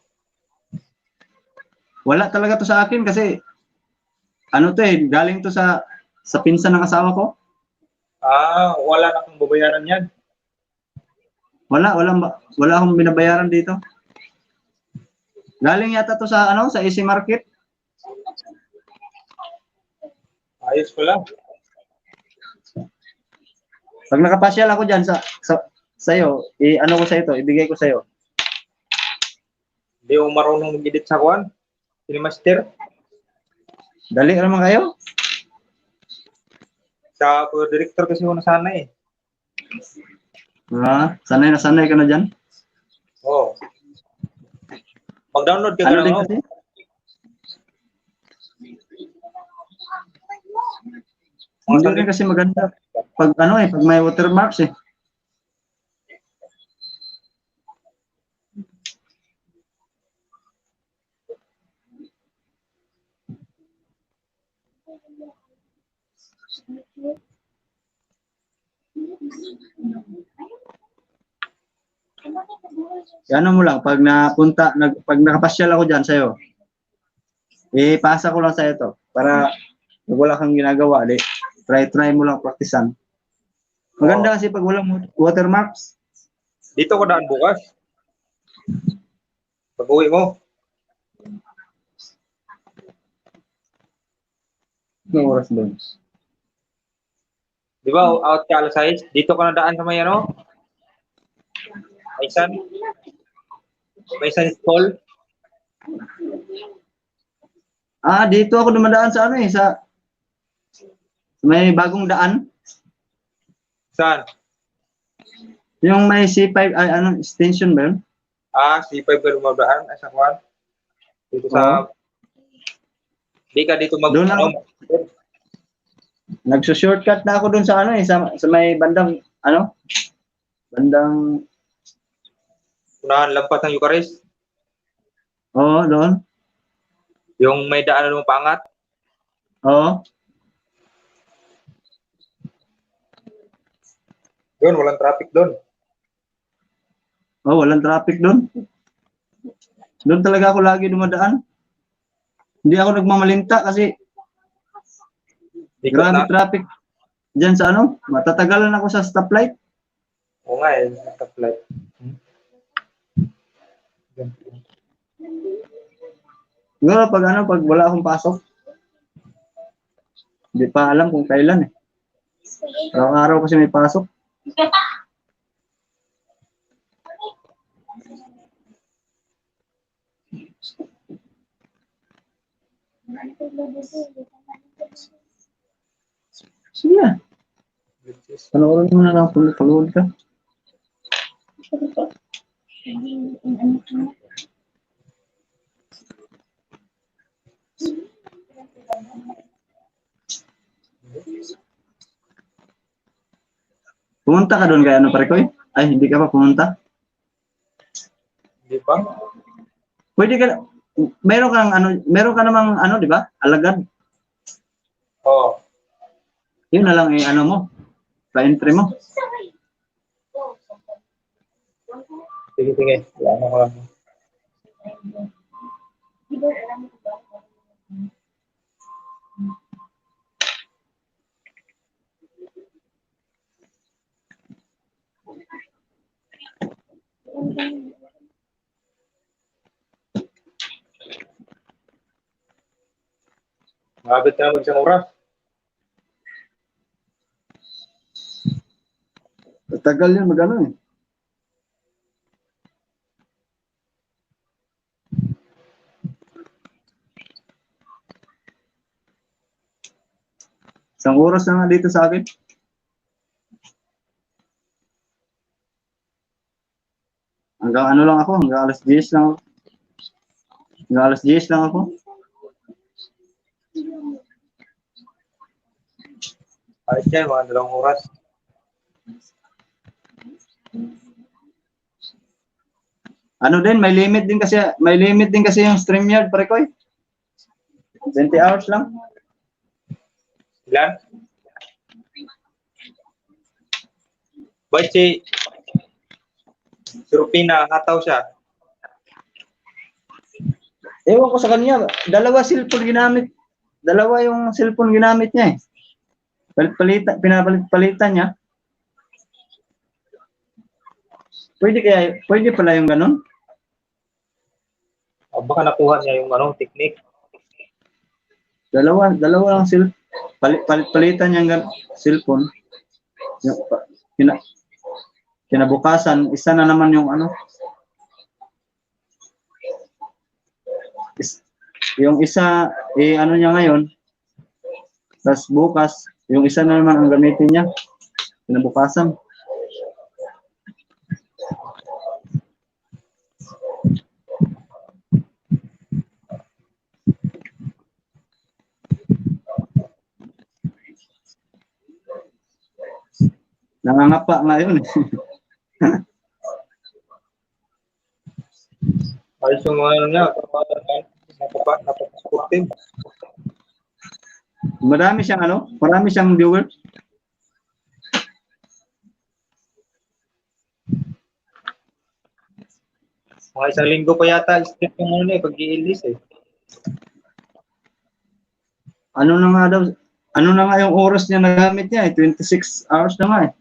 Wala talaga to sa akin kasi ano to galing to sa pinsan ng asawa ko. Ah, wala na kang babayaran yan. Wala akong binabayaran dito. Galing yata to sa Easy Market. Ayos pala. Pag nakapasyal ako diyan sa'yo, ano ko sa ito, ibigay ko sa'yo. Hindi ako marunong mag-edit sa kuwan. Cinemaster. Dali naman kayo. Sa power director kasi ako nasanay eh. Sanay ka na diyan. Oo. Mag-download ka Ano lang, din no? kasi? Hindi rin kasi maganda. Pag pag may watermarks eh. Ano mo lang, pag nakapasyal ako diyan sa'yo, ipasa ko lang sa'yo to para pag wala kang ginagawa, try mo lang praktisan. Maganda kasi pag walang watermarks. Dito ko daan bukas. Pag-uwi mo. Ng oras doon. Di ba, out ka alas 6? Dito ka na daan sa may ano? May San School. Dito ako dumadaan sa sa may bagong daan. Saan? Yung may C5, extension ba yun? C5 ka lumadaan. Sa kuwan. Dito sa... Di ka dito Doon ako. Nagso-shortcut na ako doon sa sa may bandang, bandang, unahan lampas ng Eucharist. oo, doon. Yung may daanan mo pangat. Oo. Doon, walang traffic doon. Oh, walang traffic doon. Doon talaga ako lagi dumadaan. Hindi ako nagmamalinta kasi Ikot grabe na. traffic diyan sa matatagalan ako sa stoplight. Oo nga eh, stoplight. Siguro pag wala akong pasok. Hindi pa alam kung kailan eh. Araw-araw kasi may pasok. Sige na. Panoorin mo na lang kung pagod ka. Pumunta ka doon kay pare ko? Ay, hindi ka pa pumunta? Hindi pa? Pwede ka, meron ka namang di ba? Alagad. Oo. Yun na lang mo, pa-entry mo. Sige. Ano ko lang. Mabit ka na mag-isang oras. Tagal yun mag eh. Isang oras na nga dito sa akin. Hanggang ano lang ako, hanggang alas 10 lang ako. Hanggang alas 10 lang ako. Ayos yan, mga 2 oras. Ano din, may limit din kasi yung StreamYard, pare ko eh. 20 hours lang. Ilan? Ba't si Rupina, hataw siya? Ewan ko sa kanya, dalawa yung cellphone ginamit niya eh. Pinapalit-palitan niya. Pwede pala yung ganun. O baka nakuha niya yung technique. Dalawa ang palit-palitan niya yung cellphone. Yung, kinabukasan, isa na naman yung yung isa, ano niya ngayon, tapos bukas, yung isa na naman ang gamitin niya, kinabukasan. Nangangapa ngayon. Ayos yung mga niya, napaka-supportive. Marami siyang viewer. Mga 1 linggo pa yata, strip yung pag-i-release eh. Ano na nga yung oras niya nagamit niya eh, 26 hours na nga eh.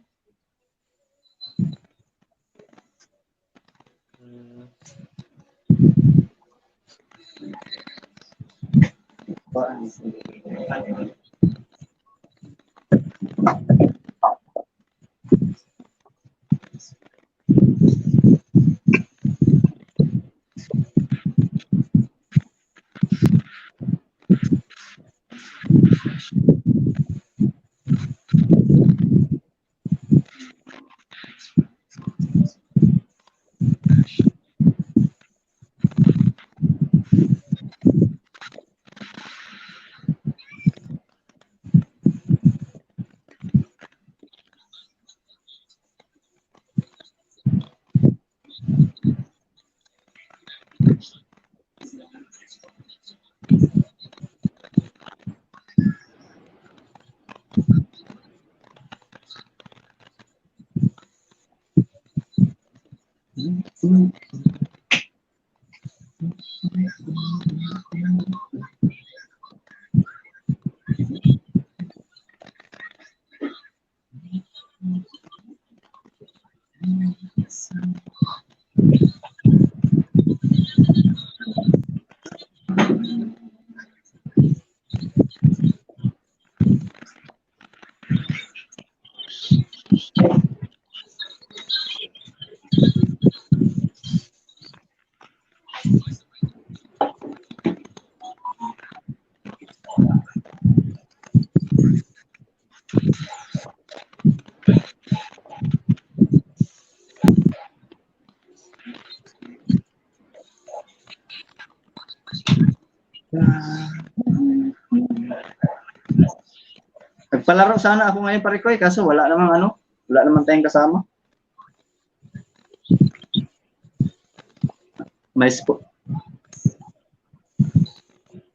Nagpalaro sana ako ngayon pare ko eh, kaso wala naman tayong kasama.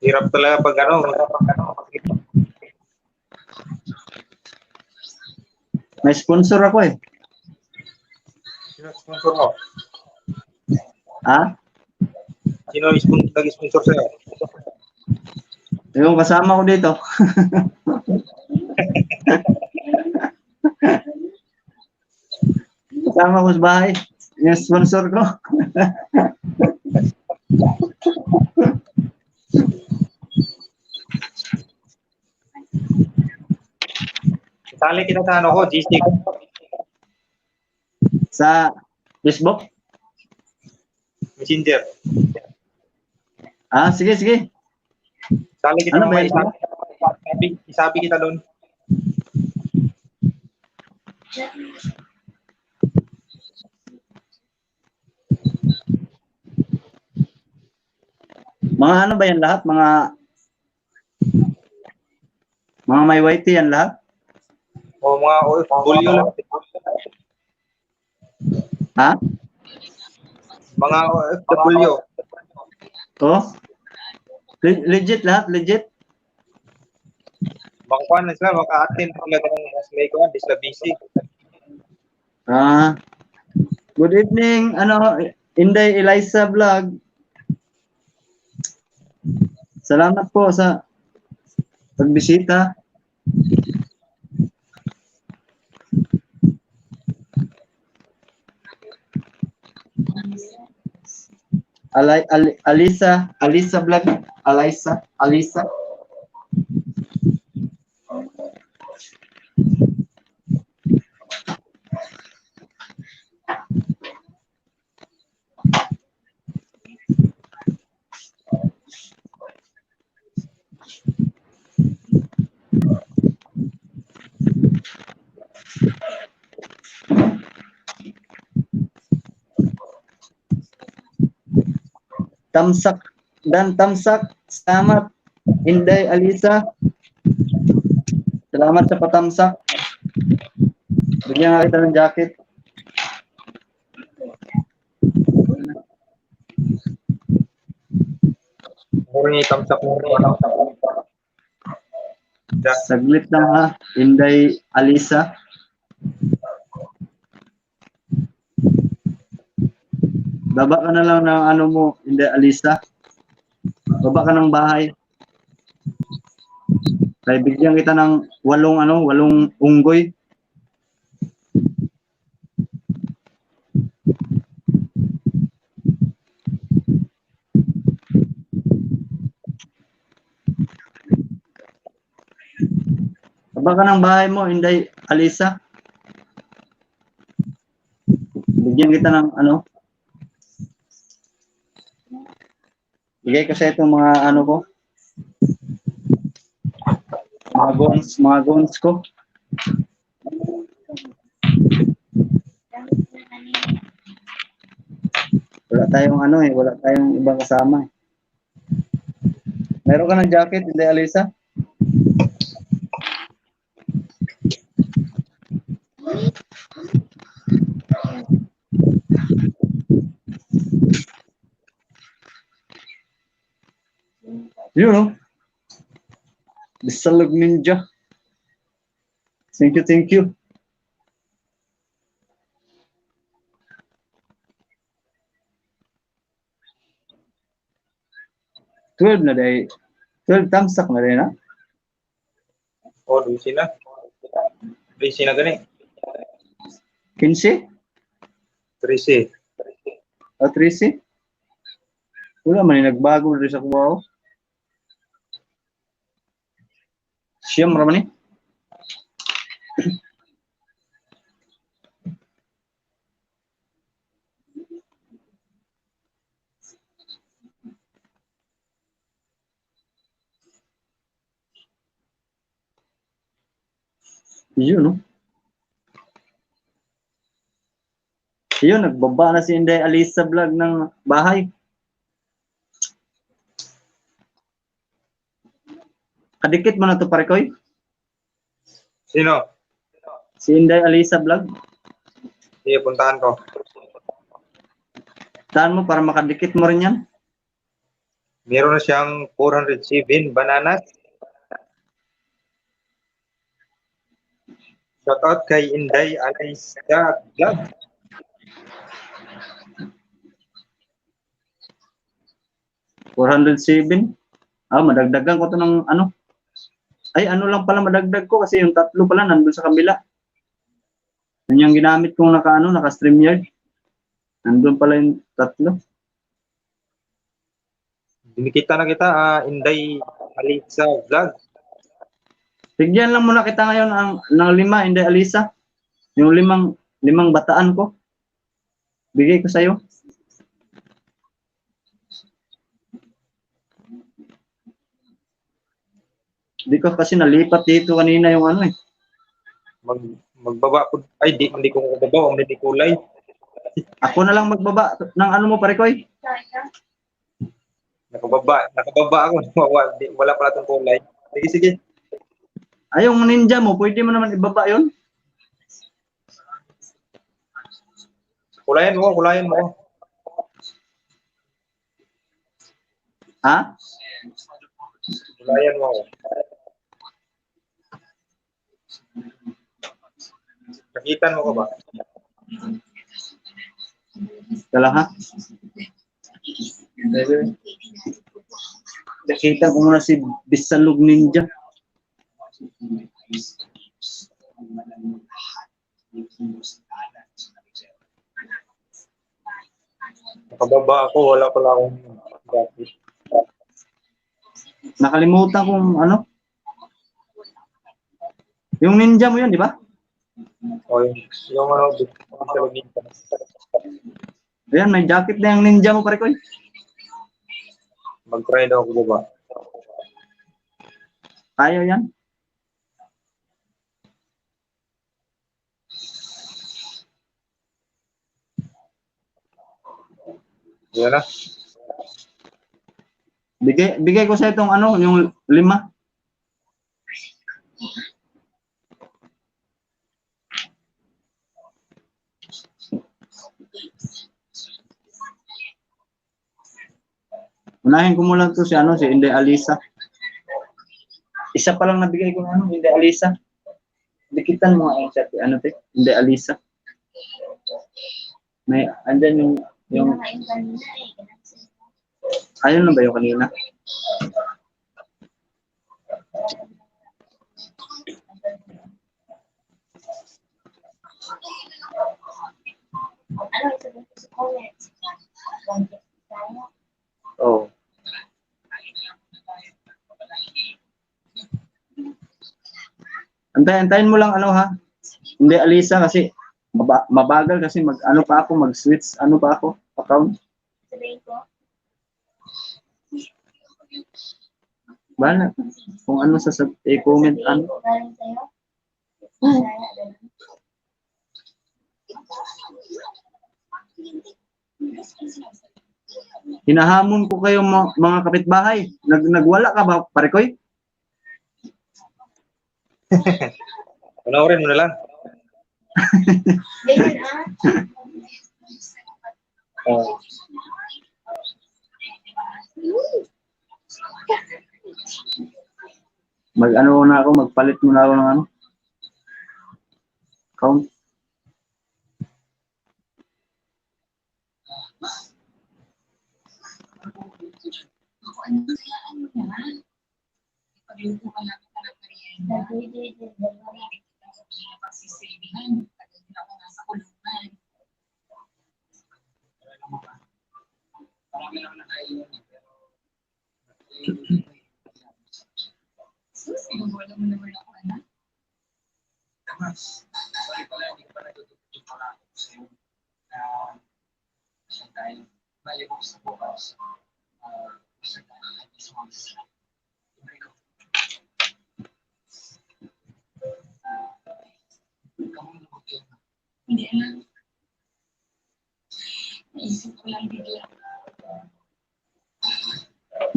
Hirap talaga pag May sponsor ako eh. Sino sponsor mo? Ha? Sino nag-sponsor sa'yo? Yung kasama ko dito. Kasama ko sa bahay. Yung sponsor ko. Sali kita sa GC. Sa Facebook? Messenger. Ah, sige. Sali kita Ano ba mamaya. yan? Isabi kita doon. Mga ano ba yan lahat? Mga may whitey yan lahat? O mga OFW lang. Ha? Mga OFW. Oh? Legit lahat? Legit? Baka kuhan na sila, baka attend sila ng mas may kuhan, di sila busy. Ah, good evening, Inday Eliza Vlog. Salamat po sa pagbisita. Alisa Vlog. Alisa. Tamsak dan Tamsak, salamat Inday Alisa. Salamat sa patamsak. Bigyan nga kita ng jacket. Mura ni tamsak mo. Saglit lang ha, Inday Alisa. Baba ka na lang ng ano mo, Inday Alisa. Baba ka ng bahay. Kaya bigyan kita ng 8 unggoy. Baba ka ng bahay mo, Inday Alisa. Bigyan kita ng bigay ko sa itong mga ko. Mga gowns ko. Wala tayong ibang kasama eh. Meron ka ng jacket, Inday Alisa? Yun no? Bisalog Ninja. Thank you. Twelve na day. 12 tamsak na rin ha? O, busy na. Busy na gani. 15? 13. O 13? Wala man yung nagbago rin sa kuwaw. Siyam raman eh. Yun no? Yun, nagbaba na si Inday Alisa Vlog ng bahay. Kadikit mo na to pare koy? Sino? Si Inday Alisa Vlog. Sige, puntahan ko. Taan mo para makadikit mo rin yan. Meron na siyang 407 bananas. Shout out kay Inday Alisa Vlog. $407. Madagdagan ko to ng Ay, lang pala madagdag ko kasi yung 3 pala nandun sa kabila. Yun yung ginamit kong naka StreamYard. Nandun pala yung 3. Binikita na kita, Inday Alisa Vlog. Bigyan lang muna kita ngayon ng 5, Inday Alisa. Yung limang bataan ko. Bigay ko sa'yo. Hindi ko kasi nalipat dito kanina yung mag magbaba po. Ay, hindi ko magbaba, hindi kulay. Ako na lang magbaba ng ano mo, pare koy. Nakababa ako. Wala pala itong kulay. Sige, sige. Ay, yung ninja mo, pwede mo naman ibaba yon. Kulayan mo. Ha? Kulayan mo ako. Nakitan mo ko ba? Kala ha? Nakita ko muna si Bisalog Ninja. Nakababa ako, wala pala akong jacket. Nakalimutan kong ano. Yung ninja mo yun, di ba? O, yung ano, sa lugin ka. Ayan, may jacket na yung ninja mo, pare koy. Mag-try daw ako baba. Kaya yan. Yan na. Bigay ko sa itong ano, yung 5. Unahin ko muna to si ano, si Inday Alisa. Isa pa lang nabigay ko ng ano, Inday Alisa. Dikitan mo nga sa ano te, Inday Alisa. May andyan yung ayun na ba yung kanina? Oh. Antayin mo lang ano ha. Hindi Alisa kasi mabagal kasi ano pa ako mag-switch ano pa ako account. Bala kung ano sa comment ano. Hinahamon ko kayo mga kapitbahay. Nagwala ka ba, pare koy? Panoorin mo na lang. Oh. Mag-ano na ako, magpalit muna ako ng ano. Count.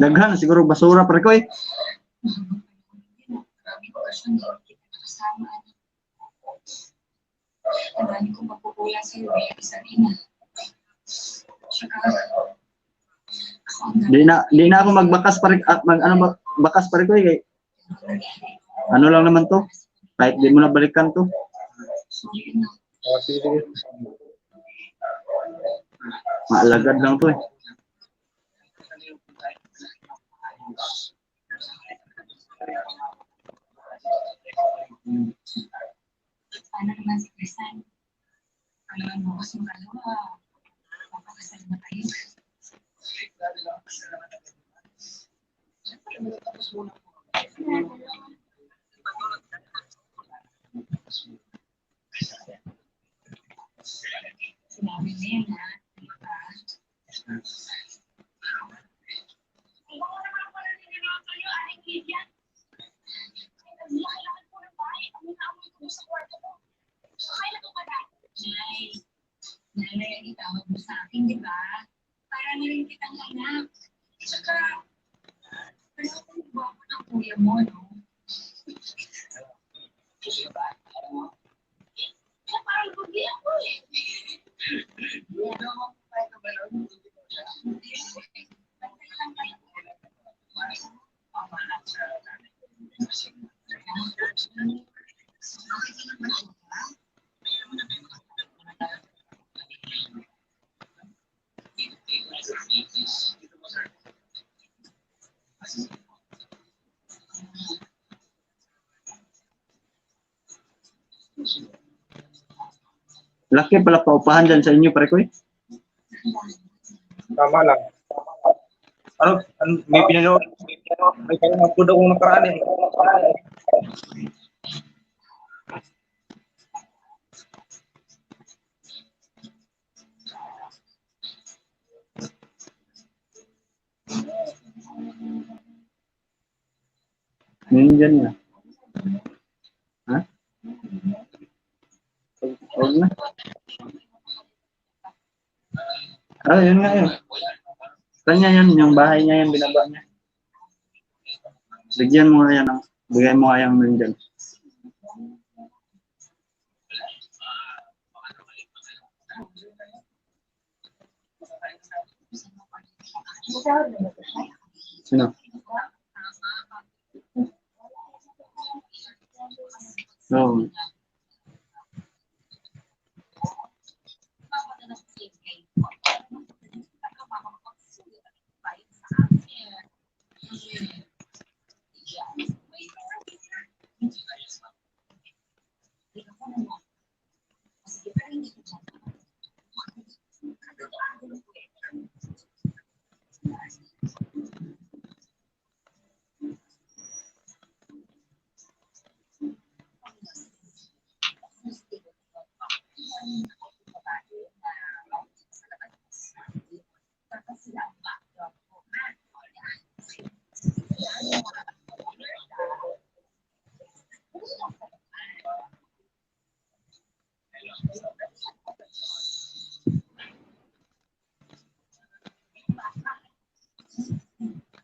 Daghan siguro basura pare koy. Di na ako magbakas pare bakas pare koy kay ano lang naman to. Kahit di mo na balikan to. Sige. Maalagad lang to eh. Ano naman si Crisan? Ano naman bukas mo kalawa? Mapakasal na tayo. Sinabi niya na, diba? Sa kwarto ko. na yan itawag mo sa akin, di ba? Para na rin kitang anak. Saka, pero kung gwapo ng kuya mo, no? Kaya parang gugi ako eh. Bantay lang kayo. Laki pala paupahan dyan sa inyo, pare ko eh. Tama lang. May pinanood. May parang upload akong nakaraan eh. Yun dyan na. Ha? Huwag na. Yun nga yun. Kanya yun, yung bahay niya yung binaba niya. Bigyan mo nga yan, bigay mo nga yung nandyan. Sino? No.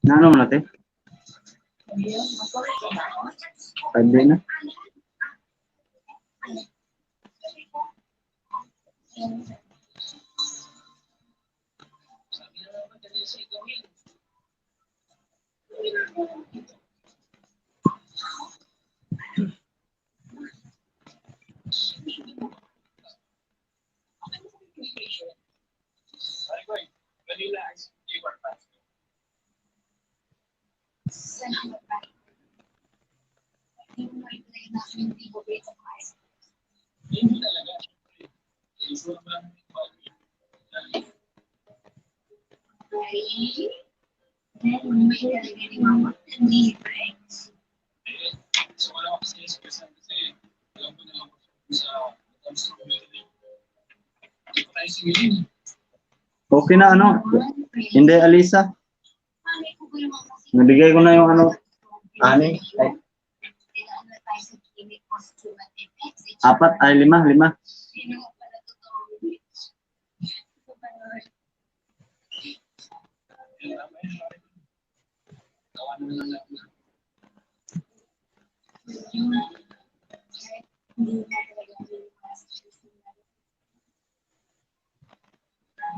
Ano mo natin? Pwede na. Okay na ano? Hindi, Alisa. Nabigay ko na yung ano. Ani? Apat ay lima.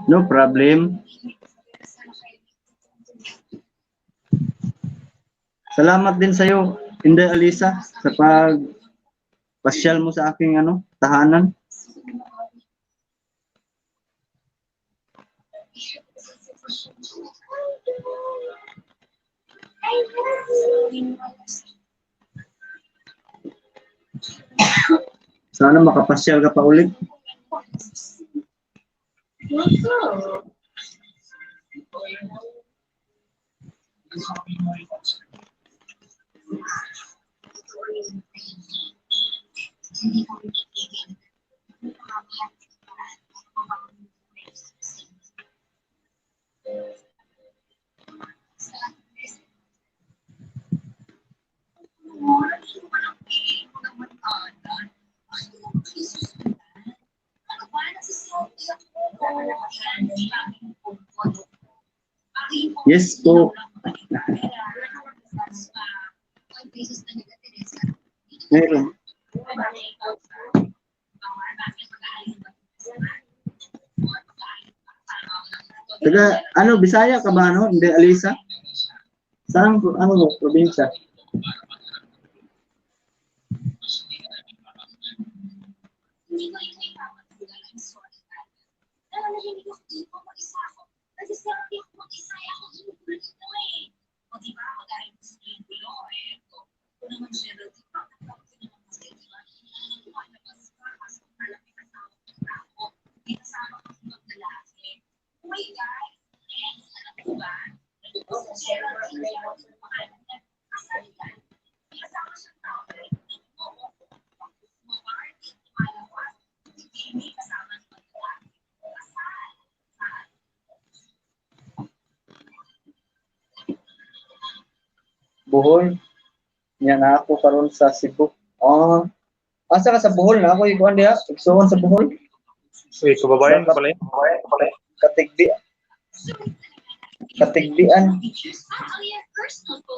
No problem. Salamat din sa iyo, Inday Alisa, sa pasyal mo sa aking ano, tahanan. Sana makapasyal ka pa ulit. Yes po. Meron. Taga, ano, Bisaya ka ba, ano? Hindi, Alisa? Saan, ano mo, probinsya? Hindi ko ito ipapatuloy ang story natin. Dahil hindi ko hindi ko mag-isa ako. Kasi sabi ko mag-isa ako sinulit ito eh. O diba ako dahil gusto yung gulo eh. Kung naman siya rin, di ba? Kapag naman kasi diba? Lumalabas ka kasi malapit ka sa ako. Hindi kasama ka sa mga lalaki. Oh my God! Alam mo ba? Kung siya rin yung pangalan niya, kasali yan. Kasama siya tao. Oo. Bohol. Yan na ako karon sa Cebu. Ah, asa ka sa Bohol na ako ikuan diha, igsuon sa Bohol. Uy, kababayan ka pala yun. Katigdi. Katigdian.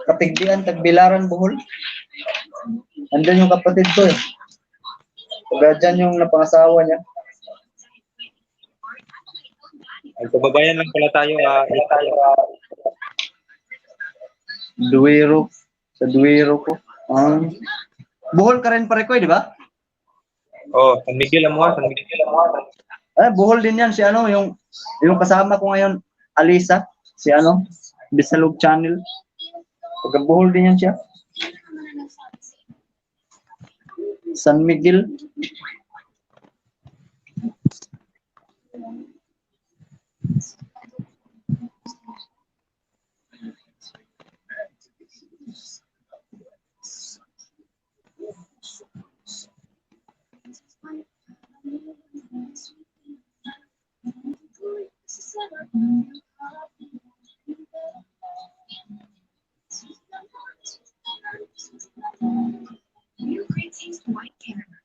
Katigdian Tagbilaran Bohol. Andun yung kapatid ko eh. Taga dyan yung napangasawa niya. Ay, kababayan lang pala tayo. Duwero. Sa Duwero ko. Bohol ka rin pare ko, di ba? Oh, San Miguel Amuan, San Miguel Amuan. Bohol din yan si ano, yung kasama ko ngayon, Alisa, si ano, Bisalog Channel. Taga Bohol din yan siya. San Miguel. New great taste white caramel.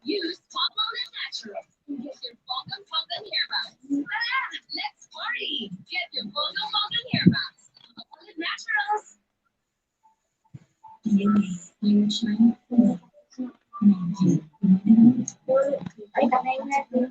Use Top Loaded Natural to get your welcome pumpkin hair mask. Let's party! Get your welcome pumpkin hair mask. Top Loaded Naturals. Ay, kamay natin.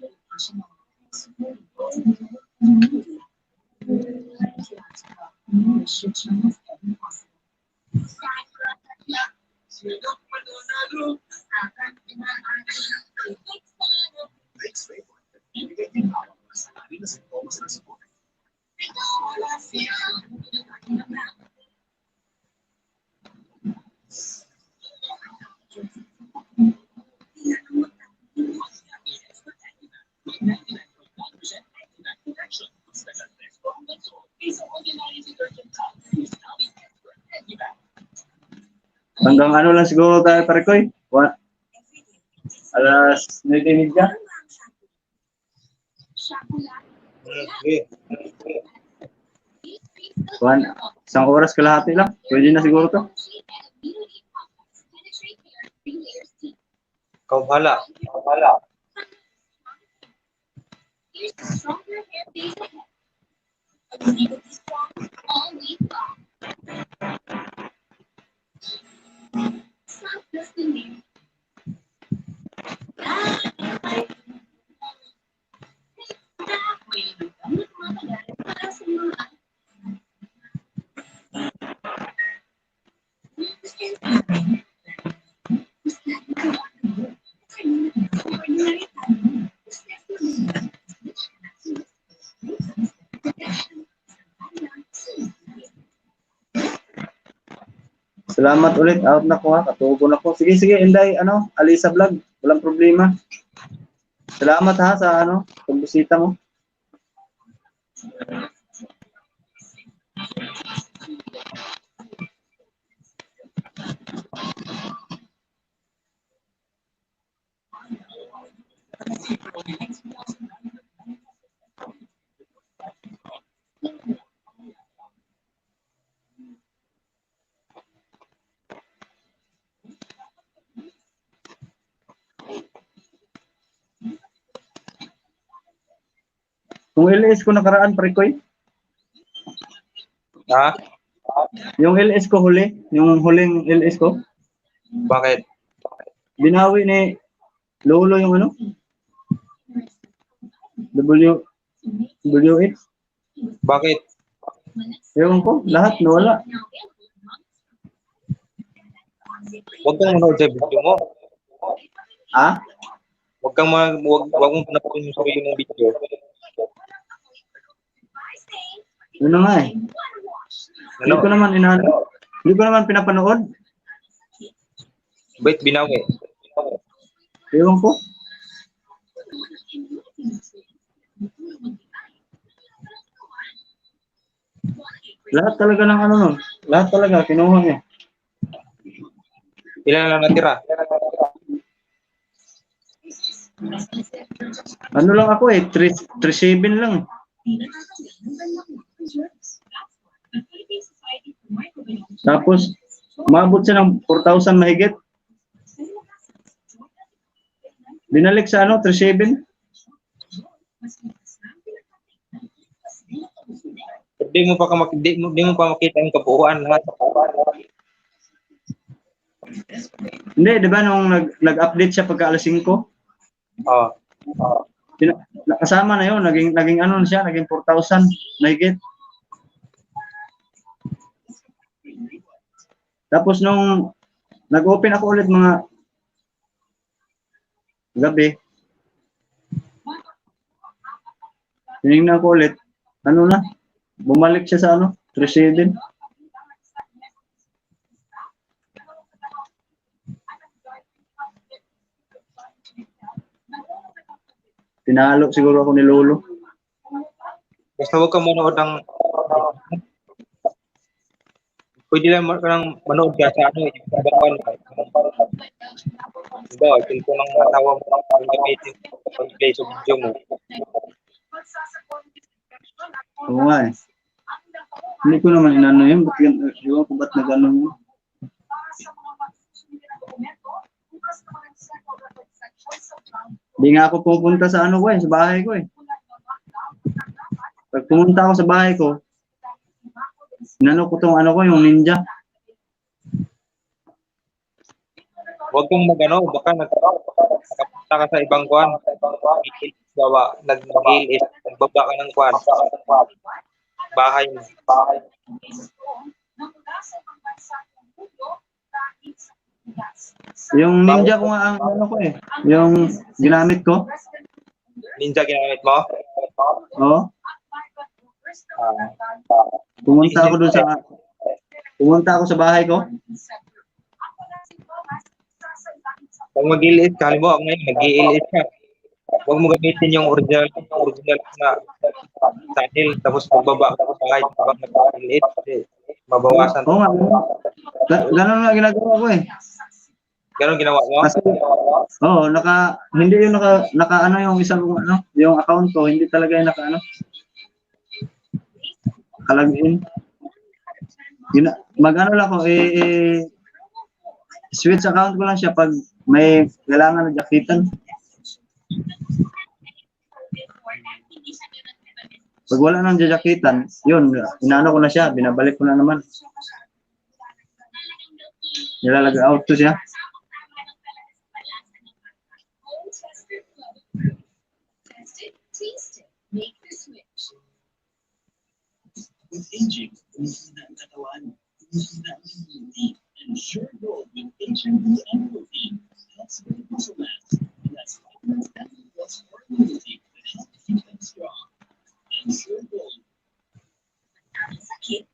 Hanggang ano lang siguro tayo pare ko eh. Alas 9:30. Okay. Isang oras kalahati lang. Pwede na siguro to. Ikaw bahala. Salamat ulit. Out na ko ha. Katubo na ko. Sige, Inday. Ano? Alisa Vlog. Walang problema. Salamat ha sa ano, pagbisita mo. Kung LS ko nakaraan, Prekoy, Ha? yung LS ko huli, yung huling LS ko, Bakit? binawi ni Lolo yung ano? W8. Bakit? Ewan ko, lahat nawala. Huwag kang manood sa video mo. Ah? Huwag mong panapakin yung sarili mong video. Yun na nga eh. Hindi ko naman hindi ko naman pinapanood. Wait, binawi. Ewan ko. Lahat talaga ng ano nun. Lahat talaga, kinuha niya. Ilan lang natira? Ano lang ako eh, 3-7 lang. Tapos, umabot siya ng 4,000 mahigit. Binalik sa ano, 3-7. Di mo pa makita yung kabuuan lahat. Hindi, di ba nung nag-update siya pagka alas 5? Oh. Kasama na yun, naging ano siya, naging 4,000 mahigit. Tapos nung nag-open ako ulit mga gabi, tinignan ko ulit, ano na, bumalik siya sa ano, 3-7. Tinalo siguro ako ni Lolo. Basta huwag kang manood ng... Pwede lang manood ka sa ano, yung ibang diba, cellphone ng matawa mo ang gamitin pag-play sa video mo. Oo nga eh. Hindi ko naman inano yun. Ewan ko ba't nag-ano yun. Hindi nga ako pupunta sa ano ko eh, sa bahay ko eh. Pag pumunta ako sa bahay ko, inano ko tong ano ko, yung ninja. Huwag kang magano, baka nakapunta ka sa ibang kuan. Nag-GLS, nagbaba ka ng kuan. Bahay mo. Yung ninja ko nga ang ano ko eh, yung ginamit ko. Ninja ginamit mo? Oo. Pumunta ako sa bahay ko. Pag mag-GLS ka, halimbawa ngayon, mag-GLS ka. Huwag mo gamitin yung original na channel, tapos magbaba ka sa bahay, habang nag-GLS, mabawasan. Oo nga. Ganun nga ginagawa ko eh. Ganon ginawa mo? Kasi, hindi yung naka ano yung isang ano, yung account ko, hindi talaga yung naka ano. Kalagin. Mag-ano lang ako, switch account ko lang siya pag may kailangan na jakitan. Pag wala nang jajakitan, yun, inaano ko na siya, binabalik ko na naman. Nilalagay out to siya. With aging, humihina ang katawan, humihina ang immunity, and sure gold with HMB and protein helps with muscle mass, and that's vitamins and plus more immunity that help keep them strong. And sure gold. Sakit,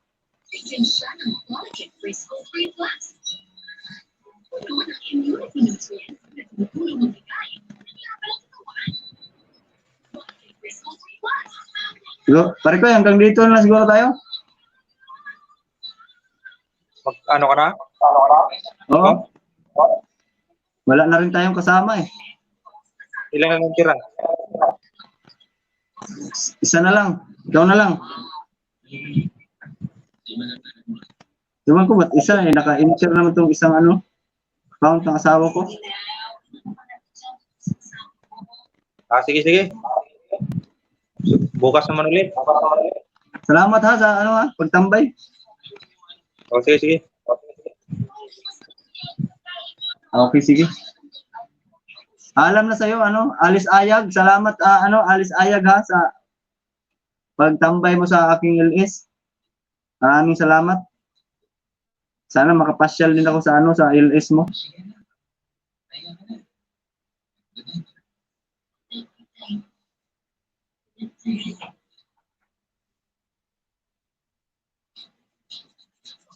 bigyan siya ng Molecule Frisco Free Plus. Puno ng immunity nutrients na tumutulong magbigay ng laban ng katawan. Siguro, pare ko, hanggang dito na lang siguro tayo. Ano ka na? Oo. Wala na rin tayong kasama eh. Ilan na lang tira? Isa na lang. Ikaw na lang. Diba ko ba't isa eh, naka-insure naman itong isang account ng asawa ko. Sige, sige. Bukas naman ulit. Salamat ha sa pagtambay. Sige, sige. Okay, sige. Alam na sa'yo, Alice Ayag. Salamat, Alice Ayag ha sa pagtambay mo sa aking LS. Maraming salamat. Sana makapasyal din ako sa LS mo.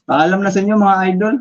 Paalam na sa inyo mga idol.